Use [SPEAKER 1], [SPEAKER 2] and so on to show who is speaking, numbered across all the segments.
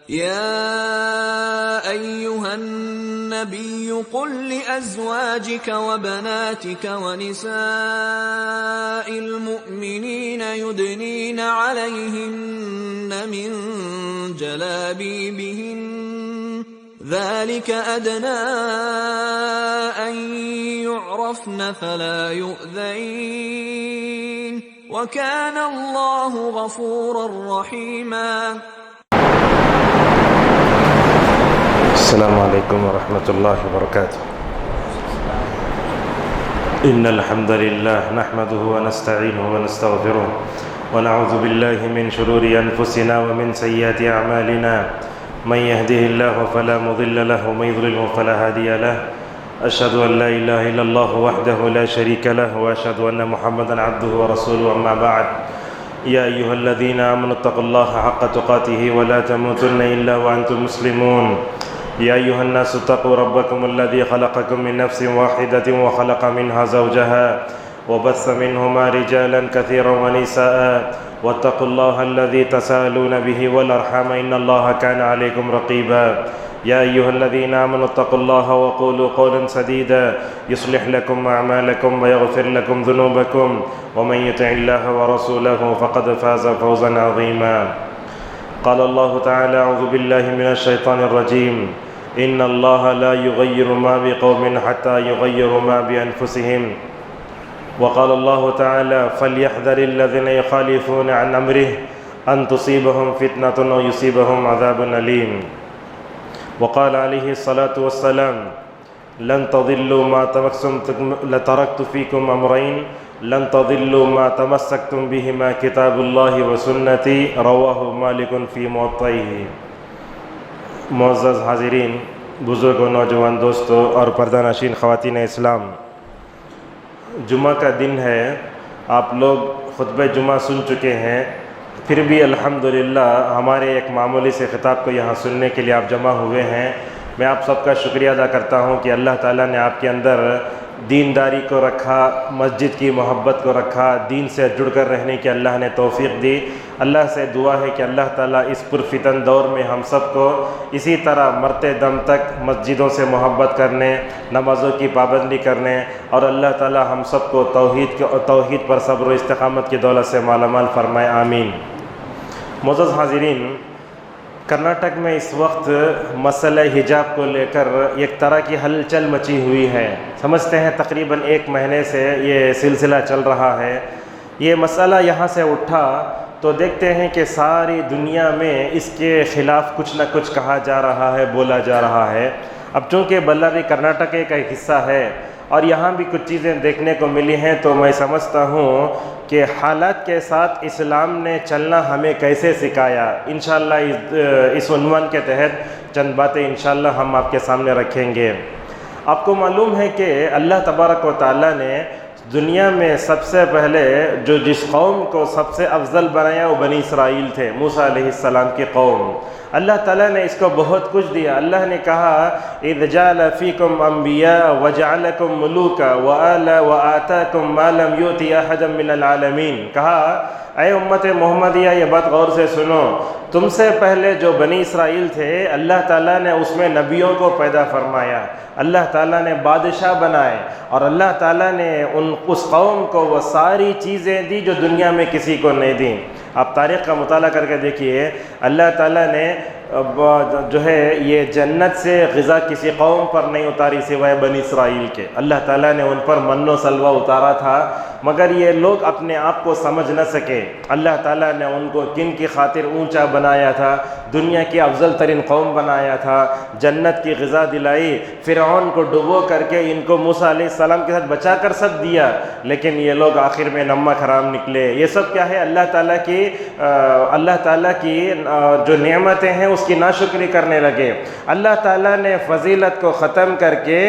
[SPEAKER 1] يا أيها النبي قل لأزواجك وبناتك ونساء المؤمنين يدنين عليهن من جلابيبهن ذلك أدنى أن يعرفن فلا يؤذين وكان الله غفورا رحيما.
[SPEAKER 2] السلام عليكم ورحمة الله وبركاته. إن الحمد لله نحمده ونستعينه ونستغفره ونعوذ بالله من شرور أنفسنا ومن سيئات أعمالنا من يهده الله فلا مضل له ومن يضلل فلا هادي له أشهد أن لا إله إلا الله وحده لا شريك له وأشهد أن محمدا عبده ورسوله أما بعد يا أيها الذين آمنوا اتقوا الله حق تقاته ولا تموتن إلا وأنتم مسلمون. يا أيها الناس اتقوا ربكم الذي خلقكم من نفس واحدة وخلق منها زوجها وبث منهما رجالا كثيرا ونساء واتقوا الله الذي تساءلون به والأرحام إن الله كان عليكم رقيبا. يا أيها الذين آمنوا اتقوا الله وقولوا قولا سديدا يصلح لكم أعمالكم ويغفر لكم ذنوبكم ومن يطع الله ورسوله فقد فاز فوزا عظيما. قال الله تعالى أعوذ بالله من الشيطان الرجيم إن الله لا يغير ما بقوم حتى يغيروا ما بأنفسهم. وقال الله تعالى فليحذر الذين يخالفون عن أمره أن تصيبهم فتنة أو يصيبهم عذاب أليم. وقال عليه الصلاة والسلام لن تضلوا ما تركت فيكم أمرين لن تضلوا ما تمسكتم بهما كتاب الله وسنتي رواه مالك في موطئه. معزز حاضرین، بزرگ و نوجوان دوستو اور پردہ نشین خواتین اسلام، جمعہ کا دن ہے، آپ لوگ خطبہ جمعہ سن چکے ہیں، پھر بھی الحمدللہ ہمارے ایک معمولی سے خطاب کو یہاں سننے کے لیے آپ جمع ہوئے ہیں. میں آپ سب کا شکریہ ادا کرتا ہوں کہ اللہ تعالیٰ نے آپ کے اندر دینداری کو رکھا، مسجد کی محبت کو رکھا، دین سے جڑ کر رہنے کی اللہ نے توفیق دی. اللہ سے دعا ہے کہ اللہ تعالیٰ اس پرفتن دور میں ہم سب کو اسی طرح مرتے دم تک مسجدوں سے محبت کرنے، نمازوں کی پابندی کرنے اور اللہ تعالیٰ ہم سب کو توحید پر صبر و استقامت کی دولت سے مالا مال فرمائے، آمین. معزز حاضرین، کرناٹک میں اس وقت مسئلہ حجاب کو لے کر ایک طرح کی ہلچل مچی ہوئی ہے. سمجھتے ہیں تقریباً 1 مہینے سے یہ سلسلہ چل رہا ہے. یہ مسئلہ یہاں سے اٹھا تو دیکھتے ہیں کہ ساری دنیا میں اس کے خلاف کچھ نہ کچھ کہا جا رہا ہے، بولا جا رہا ہے. اب چونکہ بلاری کرناٹک کا ایک حصہ ہے اور یہاں بھی کچھ چیزیں دیکھنے کو ملی ہیں، تو میں سمجھتا ہوں کہ حالات کے ساتھ اسلام نے چلنا ہمیں کیسے سکھایا. انشاءاللہ اس عنوان کے تحت چند باتیں انشاءاللہ ہم آپ کے سامنے رکھیں گے. آپ کو معلوم ہے کہ اللہ تبارک و تعالیٰ نے دنیا میں سب سے پہلے جس قوم کو سب سے افضل بنایا وہ بنی اسرائیل تھے، موسیٰ علیہ السلام کی قوم. اللہ تعالیٰ نے اس کو بہت کچھ دیا. اللہ نے کہا اذ جعل فیکم انبیاء وجعلکم ملوکا وآتاکم ما لم یؤت احدا من العالمین. کہا اے امت محمدیہ، یہ بات غور سے سنو، تم سے پہلے جو بنی اسرائیل تھے اللہ تعالیٰ نے اس میں نبیوں کو پیدا فرمایا، اللہ تعالیٰ نے بادشاہ بنائے اور اللہ تعالیٰ نے اس قوم کو وہ ساری چیزیں دی جو دنیا میں کسی کو نہیں دیں. آپ تاریخ کا مطالعہ کر کے دیکھیے، اللہ تعالیٰ نے جو ہے یہ جنت سے غذا کسی قوم پر نہیں اتاری سوائے بنی اسرائیل کے. اللہ تعالیٰ نے ان پر من و سلوہ اتارا تھا، مگر یہ لوگ اپنے آپ کو سمجھ نہ سکے. اللہ تعالیٰ نے ان کو کن کی خاطر اونچا بنایا تھا، دنیا کی افضل ترین قوم بنایا تھا، جنت کی غذا دلائی، فرعون کو ڈبو کر کے ان کو موسیٰ علیہ السلام کے ساتھ بچا کر سب دیا، لیکن یہ لوگ آخر میں نمک حرام نکلے. یہ سب کیا ہے؟ اللہ تعالیٰ کی جو نعمتیں ہیں اس کی ناشکری کرنے لگے. اللہ تعالیٰ نے فضیلت کو ختم کر کے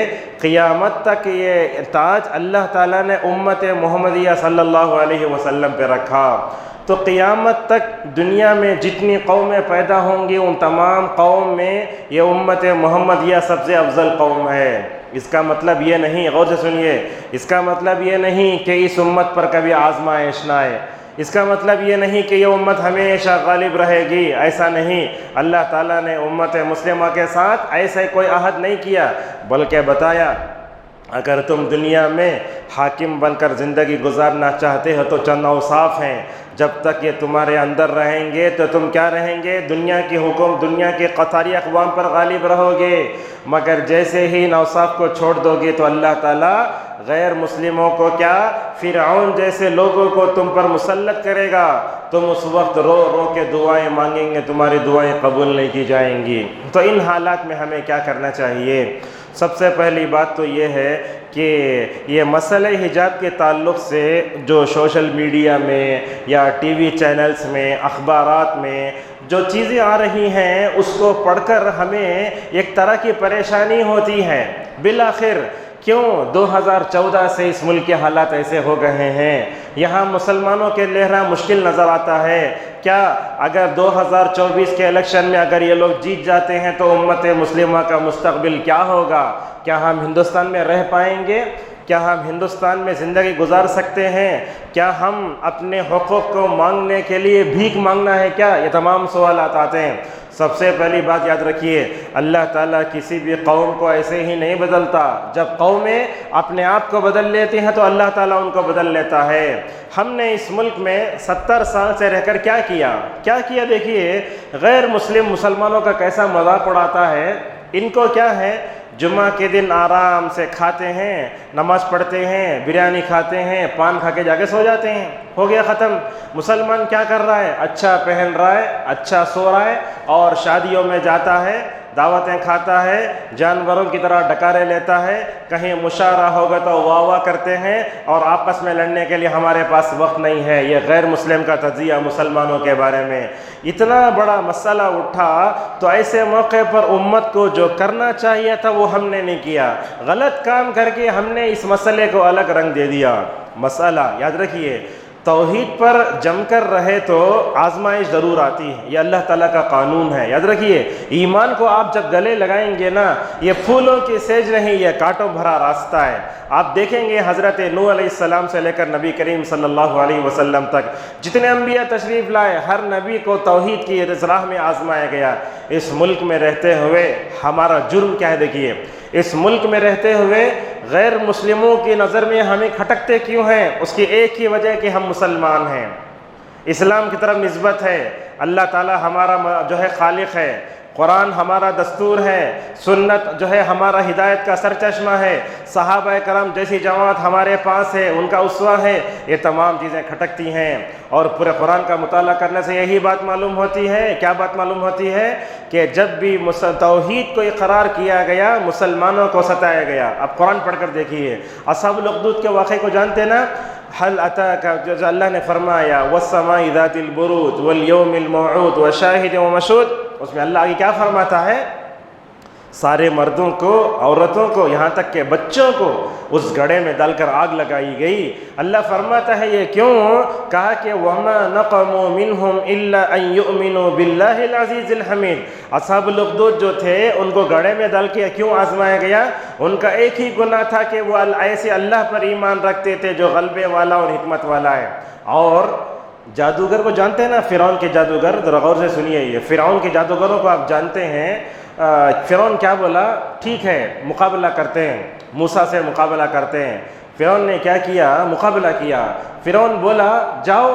[SPEAKER 2] قیامت تک یہ تاج اللہ تعالیٰ نے امت محمدیہ صلی اللہ علیہ وسلم پہ رکھا. تو قیامت تک دنیا میں جتنی قومیں پیدا ہوں گی ان تمام قوم میں یہ امت محمدیہ سب سے افضل قوم ہے. اس کا مطلب یہ نہیں، غور سے سنیے، اس کا مطلب یہ نہیں کہ اس امت پر کبھی آزمائش نہ آئے. اس کا مطلب یہ نہیں کہ یہ امت ہمیشہ غالب رہے گی، ایسا نہیں۔ اللہ تعالیٰ نے امت مسلمہ کے ساتھ ایسا کوئی عہد نہیں کیا، بلکہ بتایا اگر تم دنیا میں حاکم بن کر زندگی گزارنا چاہتے ہو تو چند اوصاف ہیں، جب تک یہ تمہارے اندر رہیں گے تو تم کیا رہیں گے؟ دنیا کی حکم، دنیا کے قطاری اقوام پر غالب رہو گے، مگر جیسے ہی ان اوصاف کو چھوڑ دو گے تو اللہ تعالیٰ غیر مسلموں کو کیا؟ فرعون جیسے لوگوں کو تم پر مسلط کرے گا، تم اس وقت رو رو کے دعائیں مانگیں گے، تمہاری دعائیں قبول نہیں کی جائیں گی۔ تو ان حالات میں ہمیں کیا کرنا چاہیے؟ سب سے پہلی بات تو یہ ہے کہ یہ مسئلہ حجاب کے تعلق سے جو سوشل میڈیا میں یا ٹی وی چینلز میں، اخبارات میں جو چیزیں آ رہی ہیں اس کو پڑھ کر ہمیں ایک طرح کی پریشانی ہوتی ہے۔ بالآخر کیوں 2014 سے اس ملک کے حالات ایسے ہو گئے ہیں؟ یہاں مسلمانوں کے لہرہ مشکل نظر آتا ہے۔ کیا اگر 2024 کے الیکشن میں اگر یہ لوگ جیت جاتے ہیں تو امت مسلمہ کا مستقبل کیا ہوگا؟ کیا ہم ہندوستان میں رہ پائیں گے؟ کیا ہم ہندوستان میں زندگی گزار سکتے ہیں؟ کیا ہم اپنے حقوق کو مانگنے کے لیے بھیک مانگنا ہے کیا؟ یہ تمام سوالات آتے ہیں۔ سب سے پہلی بات یاد رکھیے، اللہ تعالیٰ کسی بھی قوم کو ایسے ہی نہیں بدلتا۔ جب قومیں اپنے آپ کو بدل لیتی ہیں تو اللہ تعالیٰ ان کو بدل لیتا ہے۔ ہم نے اس ملک میں 70 سال سے رہ کر کیا کیا دیکھیے، غیر مسلم مسلمانوں کا کیسا مذاق اڑاتا ہے۔ ان کو کیا ہے، جمعہ کے دن آرام سے کھاتے ہیں، نماز پڑھتے ہیں، بریانی کھاتے ہیں، پان کھا کے جا کے سو جاتے ہیں، ہو گیا ختم۔ مسلمان کیا کر رہا ہے؟ اچھا پہن رہا ہے، اچھا سو رہا ہے، اور شادیوں میں جاتا ہے، دعوتیں کھاتا ہے، جانوروں کی طرح ڈکارے لیتا ہے، کہیں مشاعرہ ہوگا تو واہ واہ کرتے ہیں، اور آپس میں لڑنے کے لیے ہمارے پاس وقت نہیں ہے۔ یہ غیر مسلم کا تجزیہ مسلمانوں کے بارے میں۔ اتنا بڑا مسئلہ اٹھا تو ایسے موقع پر امت کو جو کرنا چاہیے تھا وہ ہم نے نہیں کیا، غلط کام کر کے ہم نے اس مسئلے کو الگ رنگ دے دیا۔ مسئلہ یاد رکھیے، توحید پر جم کر رہے تو آزمائش ضرور آتی ہے، یہ اللہ تعالیٰ کا قانون ہے۔ یاد رکھیے، ایمان کو آپ جب گلے لگائیں گے نا، یہ پھولوں کی سیج نہیں، یہ کانٹوں بھرا راستہ ہے۔ آپ دیکھیں گے حضرت نوح علیہ السلام سے لے کر نبی کریم صلی اللہ علیہ وسلم تک جتنے انبیاء تشریف لائے، ہر نبی کو توحید کی راہ میں آزمایا گیا۔ اس ملک میں رہتے ہوئے ہمارا جرم کیا ہے؟ دیکھیے، اس ملک میں رہتے ہوئے غیر مسلموں کی نظر میں ہمیں کھٹکتے کیوں ہیں؟ اس کی ایک ہی وجہ کہ ہم مسلمان ہیں، اسلام کی طرف نسبت ہے، اللہ تعالیٰ ہمارا جو ہے خالق ہے، قرآن ہمارا دستور ہے، سنت جو ہے ہمارا ہدایت کا سرچشمہ ہے، صحابہ کرام جیسی جماعت ہمارے پاس ہے، ان کا اسوہ ہے۔ یہ تمام چیزیں کھٹکتی ہیں، اور پورے قرآن کا مطالعہ کرنے سے یہی بات معلوم ہوتی ہے۔ کیا بات معلوم ہوتی ہے؟ کہ جب بھی توحید کو اقرار کیا گیا، مسلمانوں کو ستایا گیا۔ اب قرآن پڑھ کر دیکھیے، اصحاب الاخدود کے واقعے کو جانتے نا؟ حل اتاک، جو اللہ نے فرمایا والسماء ذات البروج والیوم الموعود وشاہد ومشہود، اس میں اللہ آگے کیا فرماتا ہے؟ سارے مردوں کو، عورتوں کو، یہاں تک کہ بچوں کو اس گڑھے میں ڈال کر آگ لگائی گئی۔ اللہ فرماتا ہے یہ کیوں؟ کہا کہ وَمَا نَقَمُوا مِنْهُمْ إِلَّا أَن يُؤْمِنُوا بِاللَّهِ الْعَزِيزِ الْحَمِيدِ۔ اصحاب الاخدود جو تھے ان کو گڑھے میں ڈال کے کیوں آزمایا گیا؟ ان کا ایک ہی گناہ تھا کہ وہ ایسے اللہ پر ایمان رکھتے تھے جو غلبے والا اور حکمت والا ہے۔ اور جادوگر کو جانتے ہیں نا، فرعون کے جادوگر، ذرا غور سے سنیے، یہ فرعون کے جادوگروں کو آپ جانتے ہیں۔ فرعون کیا بولا؟ ٹھیک ہے مقابلہ کرتے ہیں، موسیٰ سے مقابلہ کرتے ہیں۔ فرعون نے کیا کیا؟ مقابلہ کیا۔ فرعون بولا جاؤ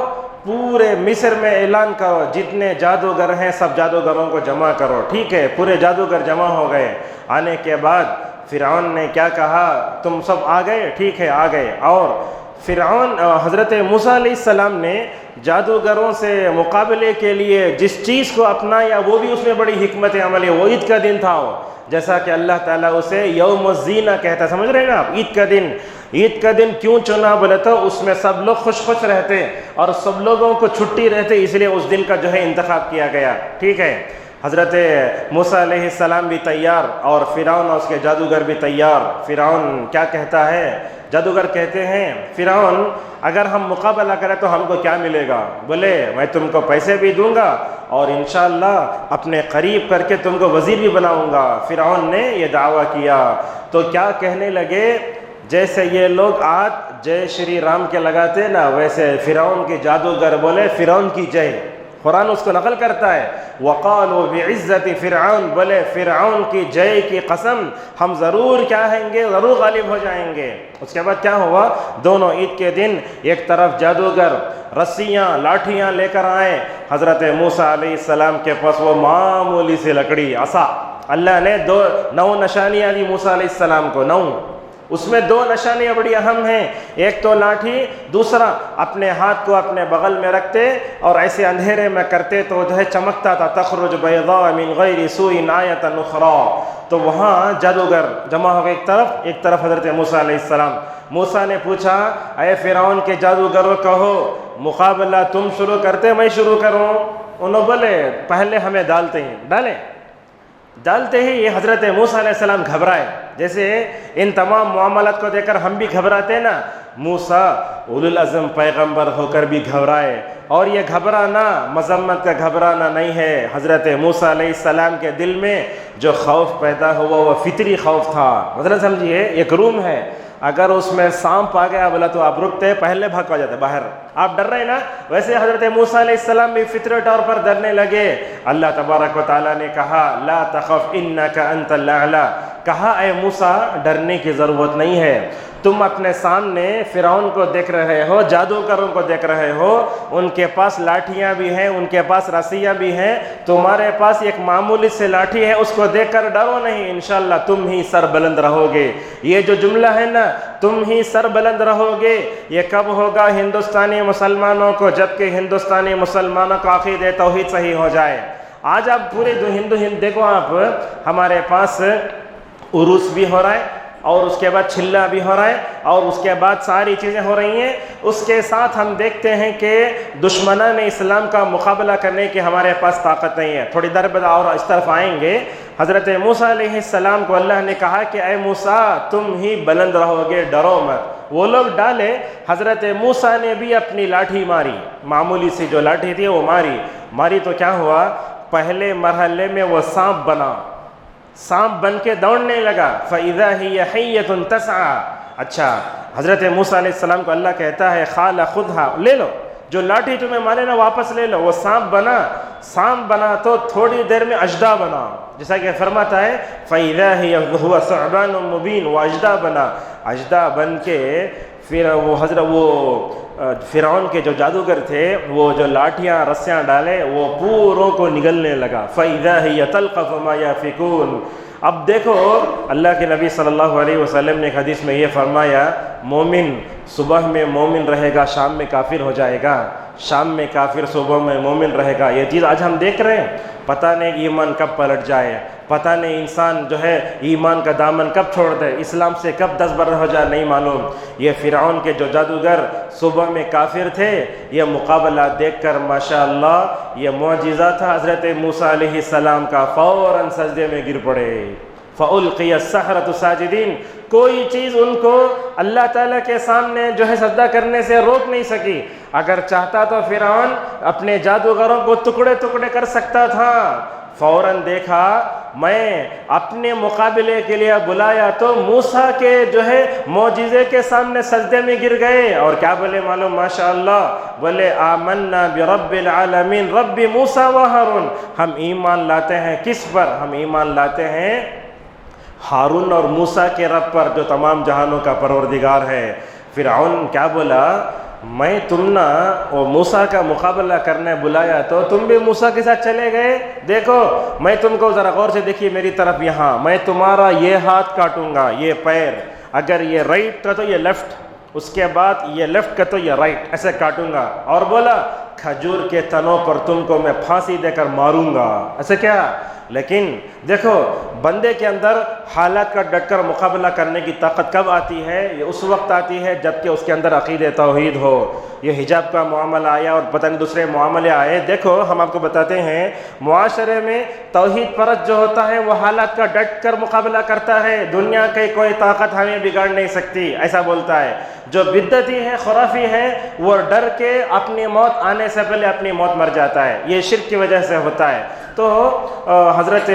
[SPEAKER 2] پورے مصر میں اعلان کرو، جتنے جادوگر ہیں سب جادوگروں کو جمع کرو۔ ٹھیک ہے، پورے جادوگر جمع ہو گئے۔ آنے کے بعد فرعون نے کیا کہا؟ تم سب آ گئے؟ ٹھیک ہے آ گئے۔ اور فرعون حضرت موسیٰ علیہ السلام نے جادوگروں سے مقابلے کے لیے جس چیز کو اپنایا وہ بھی اس میں بڑی حکمت عملی، وہ عید کا دن تھا، جیسا کہ اللہ تعالیٰ اسے یوم الزینہ کہتا ہے، سمجھ رہے ہیں نا آپ؟ عید کا دن، عید کا دن کیوں چنا بولے تو اس میں سب لوگ خوش خوش رہتے اور سب لوگوں کو چھٹی رہتے، اس لیے اس دن کا جو ہے انتخاب کیا گیا۔ ٹھیک ہے، حضرت موسیٰ علیہ السلام بھی تیار اور فرعون اور اس کے جادوگر بھی تیار۔ فرعون کیا کہتا ہے؟ جادوگر کہتے ہیں فرعون اگر ہم مقابلہ کریں تو ہم کو کیا ملے گا؟ بولے میں تم کو پیسے بھی دوں گا اور انشاءاللہ اپنے قریب کر کے تم کو وزیر بھی بناؤں گا۔ فرعون نے یہ دعویٰ کیا تو کیا کہنے لگے؟ جیسے یہ لوگ آج جے شری رام کے لگاتے نا، ویسے فرعون کے جادوگر بولے فرعون کی جے، قرآن اس کو نقل کرتا ہے، وقالوا بعزت فرعون، بولے فرعون کی جے کی قسم ہم ضرور کیا ہیں گے، ضرور غالب ہو جائیں گے۔ اس کے بعد کیا ہوا، دونوں عید کے دن ایک طرف جادوگر رسیاں لاٹھیاں لے کر آئے حضرت موسیٰ علیہ السلام کے پاس، وہ معمولی سی لکڑی عصا، اللہ نے 9 نشانیاں دی موسیٰ علیہ السلام کو، 9، اس میں 2 نشانیاں بڑی اہم ہیں، ایک تو لاٹھی، دوسرا اپنے ہاتھ کو اپنے بغل میں رکھتے اور ایسے اندھیرے میں کرتے تو جو ہے چمکتا تھا، تخرج بیضاء من غیر سوء آیۃ اخری۔ تو وہاں جادوگر جمع ہو گئے ایک طرف حضرت موسیٰ علیہ السلام۔ موسیٰ نے پوچھا اے فرعون کے جادوگروں، کہو مقابلہ تم شروع کرتے میں شروع کروں؟ انہوں بولے پہلے ہمیں ڈالتے ہیں، ڈالتے ہی یہ حضرت موسیٰ علیہ السلام گھبرائے، جیسے ان تمام معاملات کو دیکھ کر ہم بھی گھبراتے نا، موسیٰ اولو العزم پیغمبر ہو کر بھی گھبرائے، اور یہ گھبرانا مذمت کا گھبرانا نہیں ہے، حضرت موسیٰ علیہ السلام کے دل میں جو خوف پیدا ہوا وہ فطری خوف تھا۔ مثلا سمجھیے ایک روم ہے، اگر اس میں سانپ آ گیا بولا تو آپ رکتے، پہلے بھاگ ہو جاتے باہر، آپ ڈر رہے نا، ویسے حضرت موسیٰ علیہ السلام بھی فطری طور پر ڈرنے لگے۔ اللہ تبارک و تعالیٰ نے کہا لا تخف انک انت الاعلی، کہا اے موسیٰ ڈرنے کی ضرورت نہیں ہے، تم اپنے سامنے فرعون کو دیکھ رہے ہو، جادوگروں کو دیکھ رہے ہو، ان کے پاس لاٹھیاں بھی ہیں، ان کے پاس رسیاں بھی ہیں، تمہارے پاس ایک معمولی سے لاٹھی ہے، اس کو دیکھ کر ڈرو نہیں، انشاءاللہ تم ہی سر بلند رہو گے۔ یہ جو جملہ ہے نا، تم ہی سر بلند رہو گے، یہ کب ہوگا ہندوستانی مسلمانوں کو، جبکہ ہندوستانی مسلمانوں کا عقیدہ توحید صحیح ہو جائے۔ آج آپ پورے ہند دیکھو، آپ ہمارے پاس عروس بھی ہو رہا ہے، اور اس کے بعد چھلا بھی ہو رہا ہے، اور اس کے بعد ساری چیزیں ہو رہی ہیں، اس کے ساتھ ہم دیکھتے ہیں کہ دشمنان اسلام کا مقابلہ کرنے کی ہمارے پاس طاقت نہیں ہے۔ تھوڑی دیر بعد اور اس طرف آئیں گے، حضرت موسیٰ علیہ السلام کو اللہ نے کہا کہ اے موسیٰ تم ہی بلند رہو گے، ڈرو مت۔ وہ لوگ ڈالے، حضرت موسیٰ نے بھی اپنی لاٹھی ماری، معمولی سی جو لاٹھی تھی وہ ماری تو کیا ہوا، پہلے مرحلے میں وہ سانپ بنا، سانپ بن کے دوڑنے لگا، فَإِذَا هِيَ حَيَّةٌ تَسْعَىٰ۔ اچھا، حضرت موسیٰ علیہ السلام کو اللہ کہتا ہے خَالَ خُذْهَا، لے لو جو لاٹھی تمہیں مارے نا واپس لے لو۔ وہ سانپ بنا تو تھوڑی دیر میں اژدہا بنا، جیسا کہ فرماتا ہے فَإِذَا هُوَ ثُعْبَانٌ مُبِينٌ، وہ اژدہا بنا، اژدہا بن کے پھر وہ فرعون کے جو جادوگر تھے وہ جو لاٹھیاں رسیاں ڈالے وہ پوروں کو نگلنے لگا، فَإِذَا هِيَ تَلْقَفُ مَا يَأْفِكُونَ۔ اب دیکھو اللہ کے نبی صلی اللہ علیہ وسلم نے ایک حدیث میں یہ فرمایا، مومن صبح میں مومن رہے گا، شام میں کافر ہو جائے گا، شام میں کافر، صبح میں مومن رہے گا۔ یہ چیز آج ہم دیکھ رہے ہیں، پتہ نہیں ایمان کب پلٹ جائے، پتہ نہیں انسان جو ہے ایمان کا دامن کب چھوڑ دے، اسلام سے کب دستبردار ہو جائے، نہیں معلوم۔ یہ فرعون کے جو جادوگر صبح میں کافر تھے، یہ مقابلہ دیکھ کر ماشاءاللہ یہ معجزہ تھا حضرت موسیٰ علیہ السلام کا، فوراً سجدے میں گر پڑے، فَأُلْقِيَ السَّحَرَةُ سَاجِدِينَ۔ کوئی چیز ان کو اللہ تعالیٰ کے سامنے جو ہے سجدہ کرنے سے روک نہیں سکی۔ اگر چاہتا تو فرعون اپنے جادوگروں کو ٹکڑے ٹکڑے کر سکتا تھا، فوراً دیکھا میں اپنے مقابلے کے لیے بلایا تو موسیٰ کے جو ہے معجزے کے سامنے سجدے میں گر گئے، اور کیا بولے معلوم، ماشاءاللہ بولے آمنا برب العالمین رب موسیٰ و ہارون، ہم ایمان لاتے ہیں کس پر، ہم ایمان لاتے ہیں ہارون اور موسیٰ کے رب پر جو تمام جہانوں کا پروردگار ہے۔ فرعون کیا بولا، میں تم نا وہ موسیٰ کا مقابلہ کرنے بلایا تو تم بھی موسیٰ کے ساتھ چلے گئے، دیکھو میں تم کو ذرا غور سے دیکھیے میری طرف، یہاں میں تمہارا یہ ہاتھ کاٹوں گا، یہ پیر، اگر یہ رائٹ کا تو یہ لیفٹ، اس کے بعد یہ لیفٹ کا تو یہ رائٹ، ایسے کاٹوں گا، اور بولا کھجور کے تنوں پر تم کو میں پھانسی دے کر ماروں گا، ایسے کیا۔ لیکن دیکھو بندے کے اندر حالات کا ڈٹ کر مقابلہ کرنے کی طاقت کب آتی ہے، یہ اس وقت آتی ہے جب کہ اس کے اندر عقیدہ توحید ہو۔ یہ حجاب کا معاملہ آیا اور پتہ نہیں دوسرے معاملے آئے، دیکھو ہم آپ کو بتاتے ہیں معاشرے میں توحید پرست جو ہوتا ہے وہ حالات کا ڈٹ کر مقابلہ کرتا ہے، دنیا کی کوئی طاقت ہمیں بگاڑ نہیں سکتی، ایسا بولتا ہے۔ جو بدعتی ہے، خرافی ہے، وہ ڈر کے اپنی موت آنے سے پہلے اپنی موت مر جاتا ہے، یہ شرک کی وجہ سے ہوتا ہے۔ تو حضرت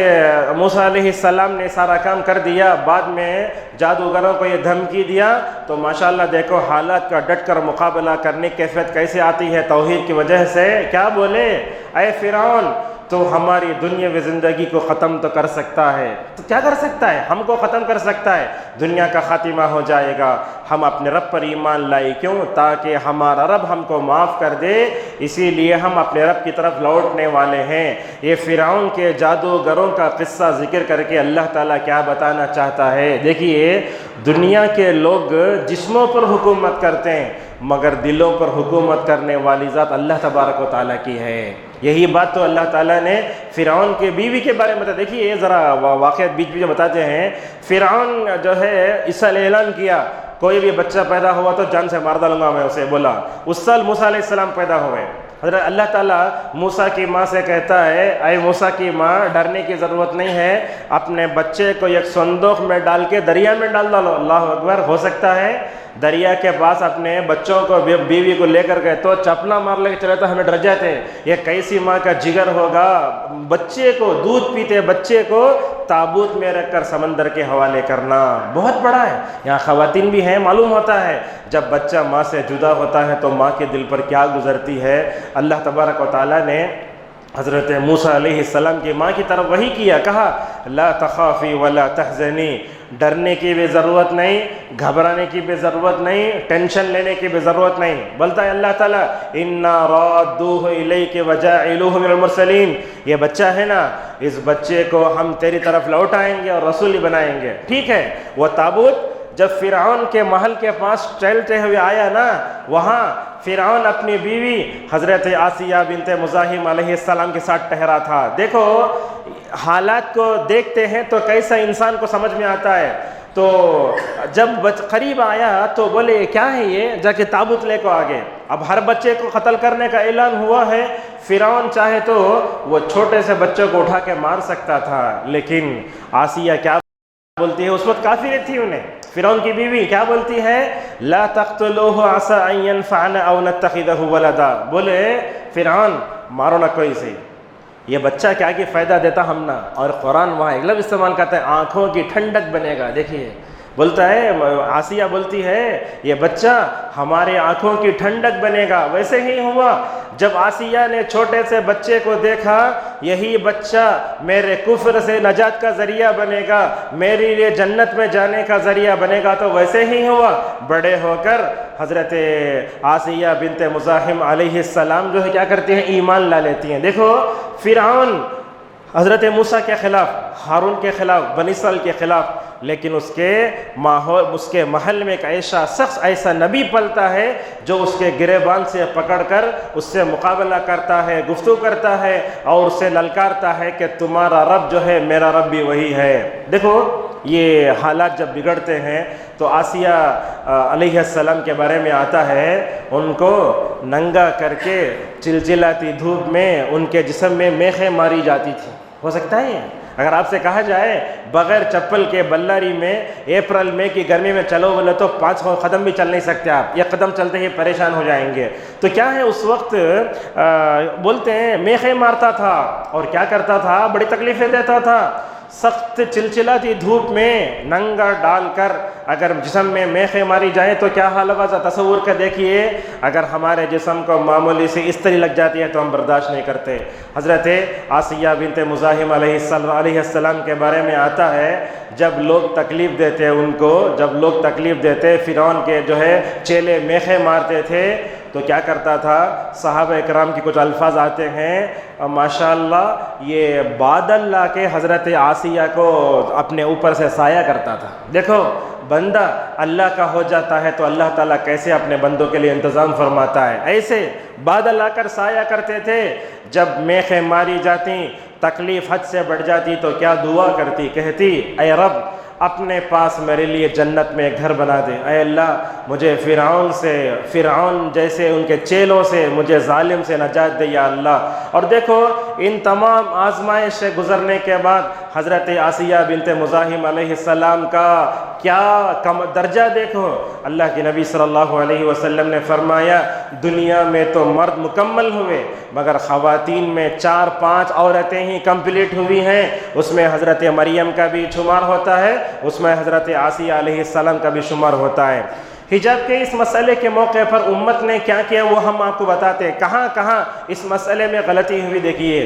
[SPEAKER 2] موسیٰ علیہ السلام نے سارا کام کر دیا، بعد میں جادوگروں کو یہ دھمکی دیا، تو ماشاءاللہ دیکھو حالات کا ڈٹ کر مقابلہ کرنے کی کیفیت کیسے آتی ہے توحید کی وجہ سے۔ کیا بولے، اے فرعون تو ہماری دنیاوی زندگی کو ختم تو کر سکتا ہے، تو کیا کر سکتا ہے، ہم کو ختم کر سکتا ہے، دنیا کا خاتمہ ہو جائے گا، ہم اپنے رب پر ایمان لائے، کیوں؟ تاکہ ہمارا رب ہم کو معاف کر دے، اسی لیے ہم اپنے رب کی طرف لوٹنے والے ہیں۔ یہ فرعون کے جادوگروں کا قصہ ذکر کر کے اللہ تعالیٰ کیا بتانا چاہتا ہے؟ دیکھیے، دنیا کے لوگ جسموں پر حکومت کرتے ہیں مگر دلوں پر حکومت کرنے والی ذات اللہ تبارک و تعالیٰ کی ہے۔ یہی بات تو اللہ تعالیٰ نے فرعون کے بیوی کے بارے میں بتا۔ دیکھیے ذرا واقعات بیچ بیچ میں بتاتے ہیں۔ فرعون جو ہے اس سال اعلان کیا کوئی بھی بچہ پیدا ہوا تو جان سے مار ڈالوں گا میں، اسے بولا۔ اس سال موسیٰ علیہ السلام پیدا ہوئے۔ حضرت اللہ تعالیٰ موسیٰ کی ماں سے کہتا ہے، اے موسیٰ کی ماں ڈرنے کی ضرورت نہیں ہے، اپنے بچے کو ایک صندوق میں ڈال کے دریا میں ڈال ڈالو۔ اللہ اکبر! ہو سکتا ہے دریا کے پاس اپنے بچوں کو بیوی کو لے کر گئے تو چپلا مار لے کے چلے تو ہمیں ڈر جاتے۔ یہ کیسی ماں کا جگر ہوگا، بچے کو دودھ پیتے بچے کو تابوت میں رکھ کر سمندر کے حوالے کرنا، بہت بڑا ہے۔ یہاں خواتین بھی ہیں، معلوم ہوتا ہے جب بچہ ماں سے جدا ہوتا ہے تو ماں کے دل پر کیا گزرتی ہے۔ اللہ تبارک و تعالیٰ نے حضرت موسیٰ علیہ السلام کی ماں کی طرف وحی کیا، کہا لا تخافی ولا تحزنی، ڈرنے کی بھی ضرورت نہیں، گھبرانے کی بھی ضرورت نہیں، ٹینشن لینے کی بھی ضرورت نہیں۔ بولتا ہے اللہ تعالیٰ انا رادوہ الیک وجاعلوہ من المرسلین، یہ بچہ ہے نا، اس بچے کو ہم تیری طرف لوٹائیں گے اور رسول بنائیں گے۔ ٹھیک ہے، وہ تابوت جب فرعون کے محل کے پاس ٹہلتے ہوئے آیا نا، وہاں فرعون اپنی بیوی حضرت آسیہ بنت مزاحم علیہ السلام کے ساتھ ٹھہرا تھا۔ دیکھو حالات کو دیکھتے ہیں تو کیسا انسان کو سمجھ میں آتا ہے۔ تو جب قریب آیا تو بولے کیا ہے یہ، جا کے تابوت لے کو آگے۔ اب ہر بچے کو قتل کرنے کا اعلان ہوا ہے، فرعون چاہے تو وہ چھوٹے سے بچوں کو اٹھا کے مار سکتا تھا، لیکن آسیہ کیا بولتی ہے، اس وقت کافر تھی انہیں، فرعون کی بیوی کیا بولتی ہے، لا تقتلوہ عسى ان ينفعنا او نتخذہ ولدا، بولے فرعون مارو نہ کوئی سے، یہ بچہ کیا کہ فائدہ دیتا ہم نہ۔ اور قرآن وہاں ایک لفظ استعمال کرتا ہے، آنکھوں کی ٹھنڈک بنے گا۔ دیکھیے بولتا ہے، آسیہ بولتی ہے یہ بچہ ہمارے آنکھوں کی ٹھنڈک بنے گا۔ ویسے ہی ہوا، جب آسیہ نے چھوٹے سے بچے کو دیکھا، یہی بچہ میرے کفر سے نجات کا ذریعہ بنے گا، میرے لیے جنت میں جانے کا ذریعہ بنے گا، تو ویسے ہی ہوا۔ بڑے ہو کر حضرت آسیہ بنت مزاحم علیہ السلام جو ہے کیا کرتی ہیں، ایمان لا لیتی ہیں۔ دیکھو فرعون حضرت موسیٰ کے خلاف، ہارون کے خلاف، بنی اسرائیل کے خلاف، لیکن اس کے ماحول، اس کے محل میں ایک ایسا شخص، ایسا نبی پلتا ہے جو اس کے گریبان سے پکڑ کر اس سے مقابلہ کرتا ہے، گفتگو کرتا ہے اور اس سے للکارتا ہے کہ تمہارا رب جو ہے میرا رب بھی وہی ہے۔ دیکھو یہ حالات جب بگڑتے ہیں تو آسیہ علیہ السلام کے بارے میں آتا ہے، ان کو ننگا کر کے چلچلاتی دھوپ میں ان کے جسم میں میخیں ماری جاتی تھی۔ ہو سکتا ہے اگر آپ سے کہا جائے بغیر چپل کے بلاری میں اپریل مئی کی گرمی میں چلو بولے تو 5 قدم بھی چل نہیں سکتے آپ، 1 قدم چلتے ہی پریشان ہو جائیں گے۔ تو کیا ہے اس وقت بولتے ہیں میخیں مارتا تھا اور کیا کرتا تھا، بڑی تکلیفیں دیتا تھا۔ سخت چلچلاتی دھوپ میں ننگا ڈال کر اگر جسم میں میخیں ماری جائیں تو کیا حال ہوگا، تصور کر دیکھیے۔ اگر ہمارے جسم کو معمولی سی استری لگ جاتی ہے تو ہم برداشت نہیں کرتے۔ حضرت آسیہ بنت مزاحم علیہ السلام کے بارے میں آتا ہے، جب لوگ تکلیف دیتے ان کو، جب لوگ تکلیف دیتے، فرعون کے جو ہے چیلے میخیں مارتے تھے تو کیا کرتا تھا، صحابہ اکرام کی کچھ الفاظ آتے ہیں، ماشاءاللہ یہ بادل لا کے حضرت آسیہ کو اپنے اوپر سے سایہ کرتا تھا۔ دیکھو بندہ اللہ کا ہو جاتا ہے تو اللہ تعالیٰ کیسے اپنے بندوں کے لیے انتظام فرماتا ہے۔ ایسے بادل آ کر سایہ کرتے تھے، جب میخیں ماری جاتی، تکلیف حد سے بڑھ جاتی تو کیا دعا کرتی، کہتی اے رب اپنے پاس میرے لیے جنت میں گھر بنا دے، اے اللہ مجھے فرعون جیسے ان کے چیلوں سے، مجھے ظالم سے نجات دے یا اللہ۔ اور دیکھو ان تمام آزمائش سے گزرنے کے بعد حضرت آسیہ بنت مزاحم علیہ السلام کا کیا درجہ دیکھو. اللہ کے نبی صلی اللہ علیہ وسلم نے فرمایا دنیا میں تو مرد مکمل ہوئے مگر خواتین میں 4-5 عورتیں ہی کمپلیٹ ہوئی ہیں. اس میں حضرت مریم کا بھی شمار ہوتا ہے, اس میں حضرت آسیہ علیہ السلام کا بھی شمار ہوتا ہے. حجاب کے اس مسئلے کے موقع پر امت نے کیا کیا وہ ہم آپ کو بتاتے ہیں. کہاں کہاں اس مسئلے میں غلطی ہوئی دیکھیے.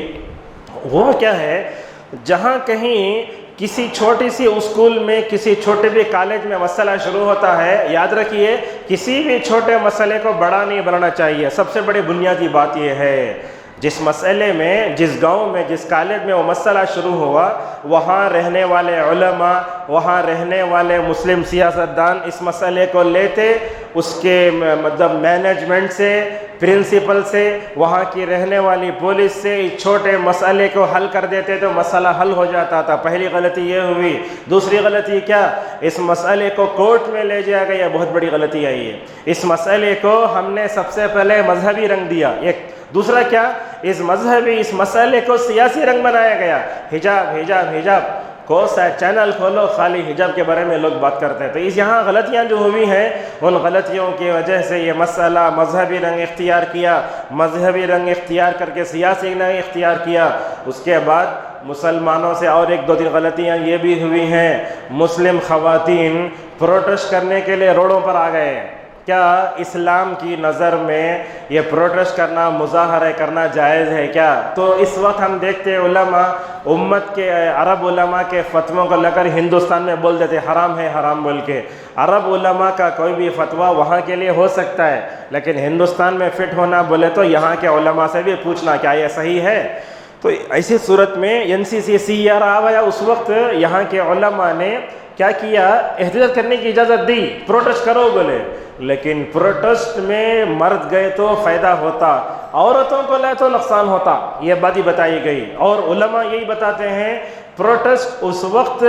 [SPEAKER 2] وہ کیا ہے, جہاں کہیں کسی چھوٹی سی اسکول میں کسی چھوٹے بھی کالج میں مسئلہ شروع ہوتا ہے, یاد رکھیے کسی بھی چھوٹے مسئلے کو بڑا نہیں بنانا چاہیے. سب سے بڑی بنیادی بات یہ ہے جس مسئلے میں, جس گاؤں میں, جس کالج میں وہ مسئلہ شروع ہوا, وہاں رہنے والے علماء, وہاں رہنے والے مسلم سیاستدان اس مسئلے کو لیتے, اس کے مطلب مینجمنٹ سے, پرنسپل سے, وہاں کی رہنے والی پولیس سے اس چھوٹے مسئلے کو حل کر دیتے تو مسئلہ حل ہو جاتا تھا. پہلی غلطی یہ ہوئی. دوسری غلطی کیا, اس مسئلے کو کورٹ میں لے جایا گیا. بہت بڑی غلطی آئی ہے. اس مسئلے کو ہم نے سب سے پہلے مذہبی رنگ دیا. ایک دوسرا کیا, اس مسئلے کو سیاسی رنگ بنایا گیا. حجاب حجاب حجاب, کو سا چینل کھولو خالی حجاب کے بارے میں لوگ بات کرتے ہیں. تو اس یہاں غلطیاں جو ہوئی ہیں ان غلطیوں کی وجہ سے یہ مسئلہ مذہبی رنگ اختیار کیا, مذہبی رنگ اختیار کر کے سیاسی رنگ اختیار کیا. اس کے بعد مسلمانوں سے اور 1-2 غلطیاں یہ بھی ہوئی ہیں. مسلم خواتین پروٹیسٹ کرنے کے لیے روڈوں پر آ گئے. کیا اسلام کی نظر میں یہ پروٹیسٹ کرنا, مظاہرہ کرنا جائز ہے کیا؟ تو اس وقت ہم دیکھتے علماء امت کے, عرب علماء کے فتووں کو لے کر ہندوستان میں بول دیتے حرام ہے حرام بول کے. عرب علماء کا کوئی بھی فتویٰ وہاں کے لیے ہو سکتا ہے, لیکن ہندوستان میں فٹ ہونا بولے تو یہاں کے علماء سے بھی پوچھنا کیا یہ صحیح ہے. تو ایسی صورت میں NCCC آیا اس وقت یہاں کے علماء نے کیا کیا, احتجاج کرنے کی اجازت دی, پروٹیسٹ کرو بولے. لیکن پروٹیسٹ میں مرد گئے تو فائدہ ہوتا, عورتوں کو لے تو نقصان ہوتا, یہ بات ہی بتائی گئی. اور علماء یہی بتاتے ہیں پروٹیسٹ اس وقت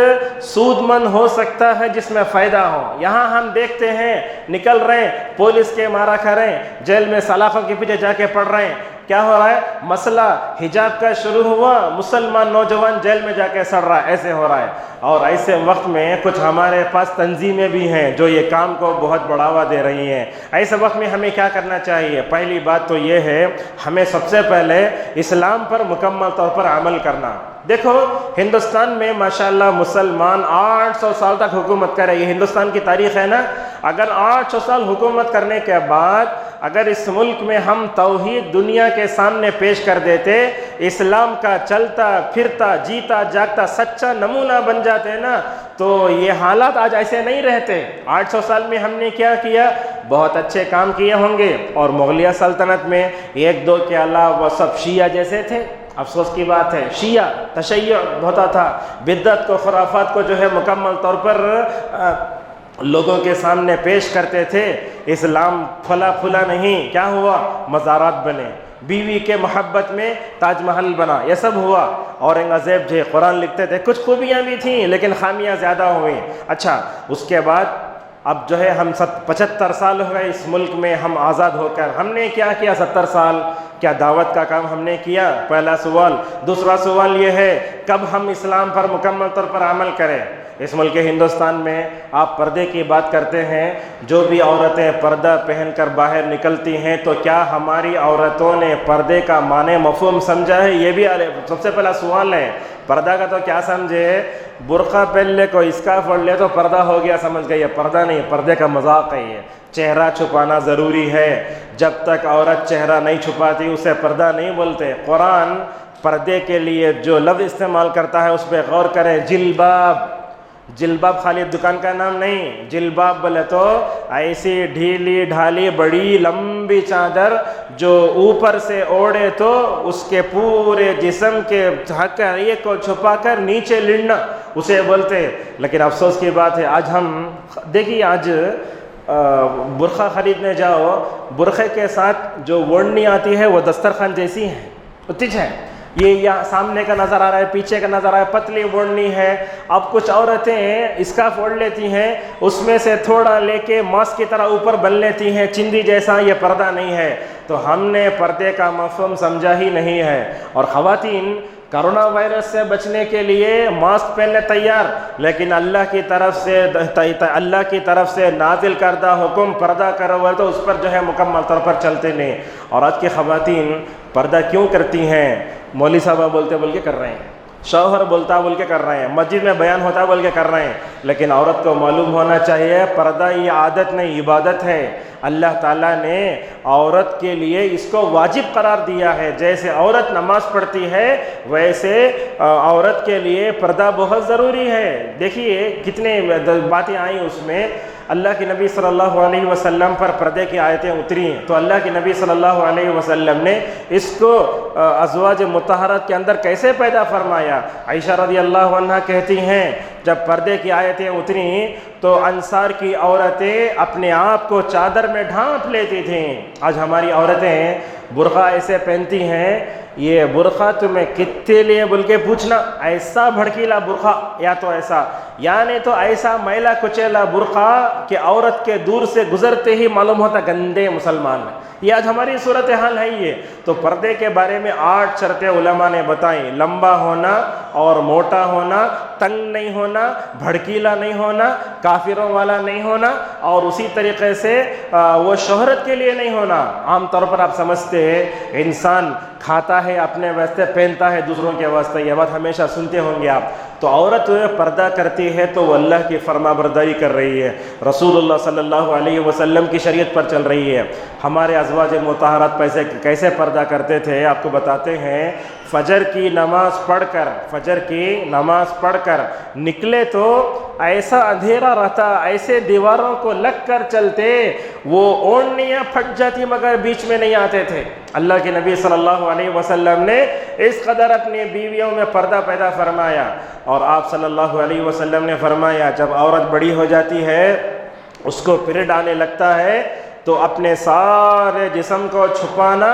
[SPEAKER 2] سود مند ہو سکتا ہے جس میں فائدہ ہو. یہاں ہم دیکھتے ہیں نکل رہے ہیں, پولیس کے مارا کھا رہے ہیں, جیل میں سلاخوں کے پیچھے جا کے پڑھ رہے ہیں. کیا ہو رہا ہے, مسئلہ حجاب کا شروع ہوا, مسلمان نوجوان جیل میں جا کے سڑ رہا ہے, ایسے ہو رہا ہے. اور ایسے وقت میں کچھ ہمارے پاس تنظیمیں بھی ہیں جو یہ کام کو بہت بڑھاوا دے رہی ہیں. ایسے وقت میں ہمیں کیا کرنا چاہیے؟ پہلی بات تو یہ ہے ہمیں سب سے پہلے اسلام پر مکمل طور پر عمل کرنا. دیکھو ہندوستان میں ماشاءاللہ مسلمان 800 سال تک حکومت کرے. یہ ہندوستان کی تاریخ ہے نا. اگر 800 سال حکومت کرنے کے بعد اگر اس ملک میں ہم توحید دنیا کے سامنے پیش کر دیتے, اسلام کا چلتا پھرتا جیتا جاگتا سچا نمونہ بن جاتے نا, تو یہ حالات آج ایسے نہیں رہتے. 800 سال میں ہم نے کیا کیا, بہت اچھے کام کیے ہوں گے. اور مغلیہ سلطنت میں 1-2 کے علاوہ سب شیعہ جیسے تھے. افسوس کی بات ہے شیعہ تشیع ہوتا تھا, بدعت کو خرافات کو جو ہے مکمل طور پر لوگوں کے سامنے پیش کرتے تھے. اسلام پھلا پھلا نہیں. کیا ہوا, مزارات بنے, بیوی کے محبت میں تاج محل بنا, یہ سب ہوا. اورنگزیب جو قرآن لکھتے تھے, کچھ خوبیاں بھی تھیں لیکن خامیاں زیادہ ہوئیں. اچھا اس کے بعد اب جو ہے ہم 75 سال ہو گئے اس ملک میں ہم آزاد ہو کر. ہم نے کیا کیا 70 سال؟ کیا دعوت کا کام ہم نے کیا؟ پہلا سوال. دوسرا سوال یہ ہے کب ہم اسلام پر مکمل طور پر عمل کریں؟ اس ملک ہندوستان میں آپ پردے کی بات کرتے ہیں, جو بھی عورتیں پردہ پہن کر باہر نکلتی ہیں تو کیا ہماری عورتوں نے پردے کا معنی مفہوم سمجھا ہے؟ یہ بھی سب سے پہلا سوال ہے. پردہ کا تو کیا سمجھے, برقع پہن لے کو اسکارف اوڑھ لے تو پردہ ہو گیا سمجھ گئے. یہ پردہ نہیں, پردے کا مذاق ہے. یہ چہرہ چھپانا ضروری ہے. جب تک عورت چہرہ نہیں چھپاتی اسے پردہ نہیں بولتے. قرآن پردے کے لیے جو لفظ استعمال کرتا ہے اس پہ غور کریں. جلباب, جلباب خالی دکان کا نام نہیں. جلباب بولے تو ایسی ڈھیلی ڈھالی بڑی لمبی چادر جو اوپر سے اوڑھے تو اس کے پورے جسم کے حقیقے کو چھپا کر نیچے لڑنا, اسے بولتے. لیکن افسوس کی بات ہے آج ہم دیکھیے, آج برقع خریدنے جاؤ, برقعے کے ساتھ جو اوڑھنی آتی ہے وہ دسترخوان جیسی ہے, اتج ہے. یہ یہاں سامنے کا نظر آ رہا ہے، پیچھے کا نظر آ رہا ہے، پتلی اوڑھنی ہے. اب کچھ عورتیں اسکارف اوڑھ لیتی ہیں، اس میں سے تھوڑا لے کے ماسک کی طرح اوپر بن لیتی ہیں چندی جیسا. یہ پردہ نہیں ہے. تو ہم نے پردے کا مفہوم سمجھا ہی نہیں ہے. اور خواتین کرونا وائرس سے بچنے کے لیے ماسک پہننے تیار، لیکن اللہ کی طرف سے نازل کردہ حکم پردہ کرو ہوا تو اس پر جو ہے مکمل طور پر چلتے نہیں. اور آج کی خواتین پردہ کیوں کرتی ہیں؟ مولوی صاحبہ بولتے بول کے کر رہے ہیں، شوہر بولتا بول کے کر رہے ہیں، مسجد میں بیان ہوتا بول کے کر رہے ہیں. لیکن عورت کو معلوم ہونا چاہیے پردہ یہ عادت نہیں، عبادت ہے. اللہ تعالیٰ نے عورت کے لیے اس کو واجب قرار دیا ہے. جیسے عورت نماز پڑھتی ہے ویسے عورت کے لیے پردہ بہت ضروری ہے. دیکھیے کتنے باتیں آئیں اس میں. اللہ کے نبی صلی اللہ علیہ وسلم پر پردے کی آیتیں اتری ہیں تو اللہ کے نبی صلی اللہ علیہ وسلم نے اس کو ازواج مطہرات کے اندر کیسے پیدا فرمایا؟ عائشہ رضی اللہ عنہ کہتی ہیں جب پردے کی آیتیں اتری تو انصار کی عورتیں اپنے آپ کو چادر میں ڈھانپ لیتی تھیں. آج ہماری عورتیں برقع ایسے پہنتی ہیں، یہ برقع تمہیں کتنے لیے بول کے پوچھنا، ایسا بھڑکیلا برقع یا تو ایسا، یعنی تو ایسا میلا کچیلا برقع کہ عورت کے دور سے گزرتے ہی معلوم ہوتا گندے مسلمان ہیں. یہ آج ہماری صورتحال ہے. یہ تو پردے کے بارے میں 8 شرطیں علماء نے بتائیں. لمبا ہونا اور موٹا ہونا، تنگ نہیں ہونا، بھڑکیلا نہیں ہونا، کافروں والا نہیں ہونا، اور اسی طریقے سے وہ شہرت کے لیے نہیں ہونا. عام طور پر آپ سمجھتے ہیں انسان کھاتا ہے اپنے واسطے، پہنتا ہے دوسروں کے واسطے، یہ بات ہمیشہ سنتے ہوں گے آپ. تو عورت پردہ کرتی ہے تو وہ اللہ کی فرما برداری کر رہی ہے، رسول اللہ صلی اللہ علیہ وسلم کی شریعت پر چل رہی ہے. ہمارے ازواج مطہرات کیسے پردہ کرتے تھے آپ کو بتاتے ہیں. فجر کی نماز پڑھ کر نکلے تو ایسا اندھیرا رہتا، ایسے دیواروں کو لگ کر چلتے، وہ اوڑھنیاں پھٹ جاتی مگر بیچ میں نہیں آتے تھے. اللہ کے نبی صلی اللہ علیہ وسلم نے اس قدر اپنی بیویوں میں پردہ پیدا فرمایا. اور آپ صلی اللہ علیہ وسلم نے فرمایا جب عورت بڑی ہو جاتی ہے، اس کو پیریڈ آنے لگتا ہے تو اپنے سارے جسم کو چھپانا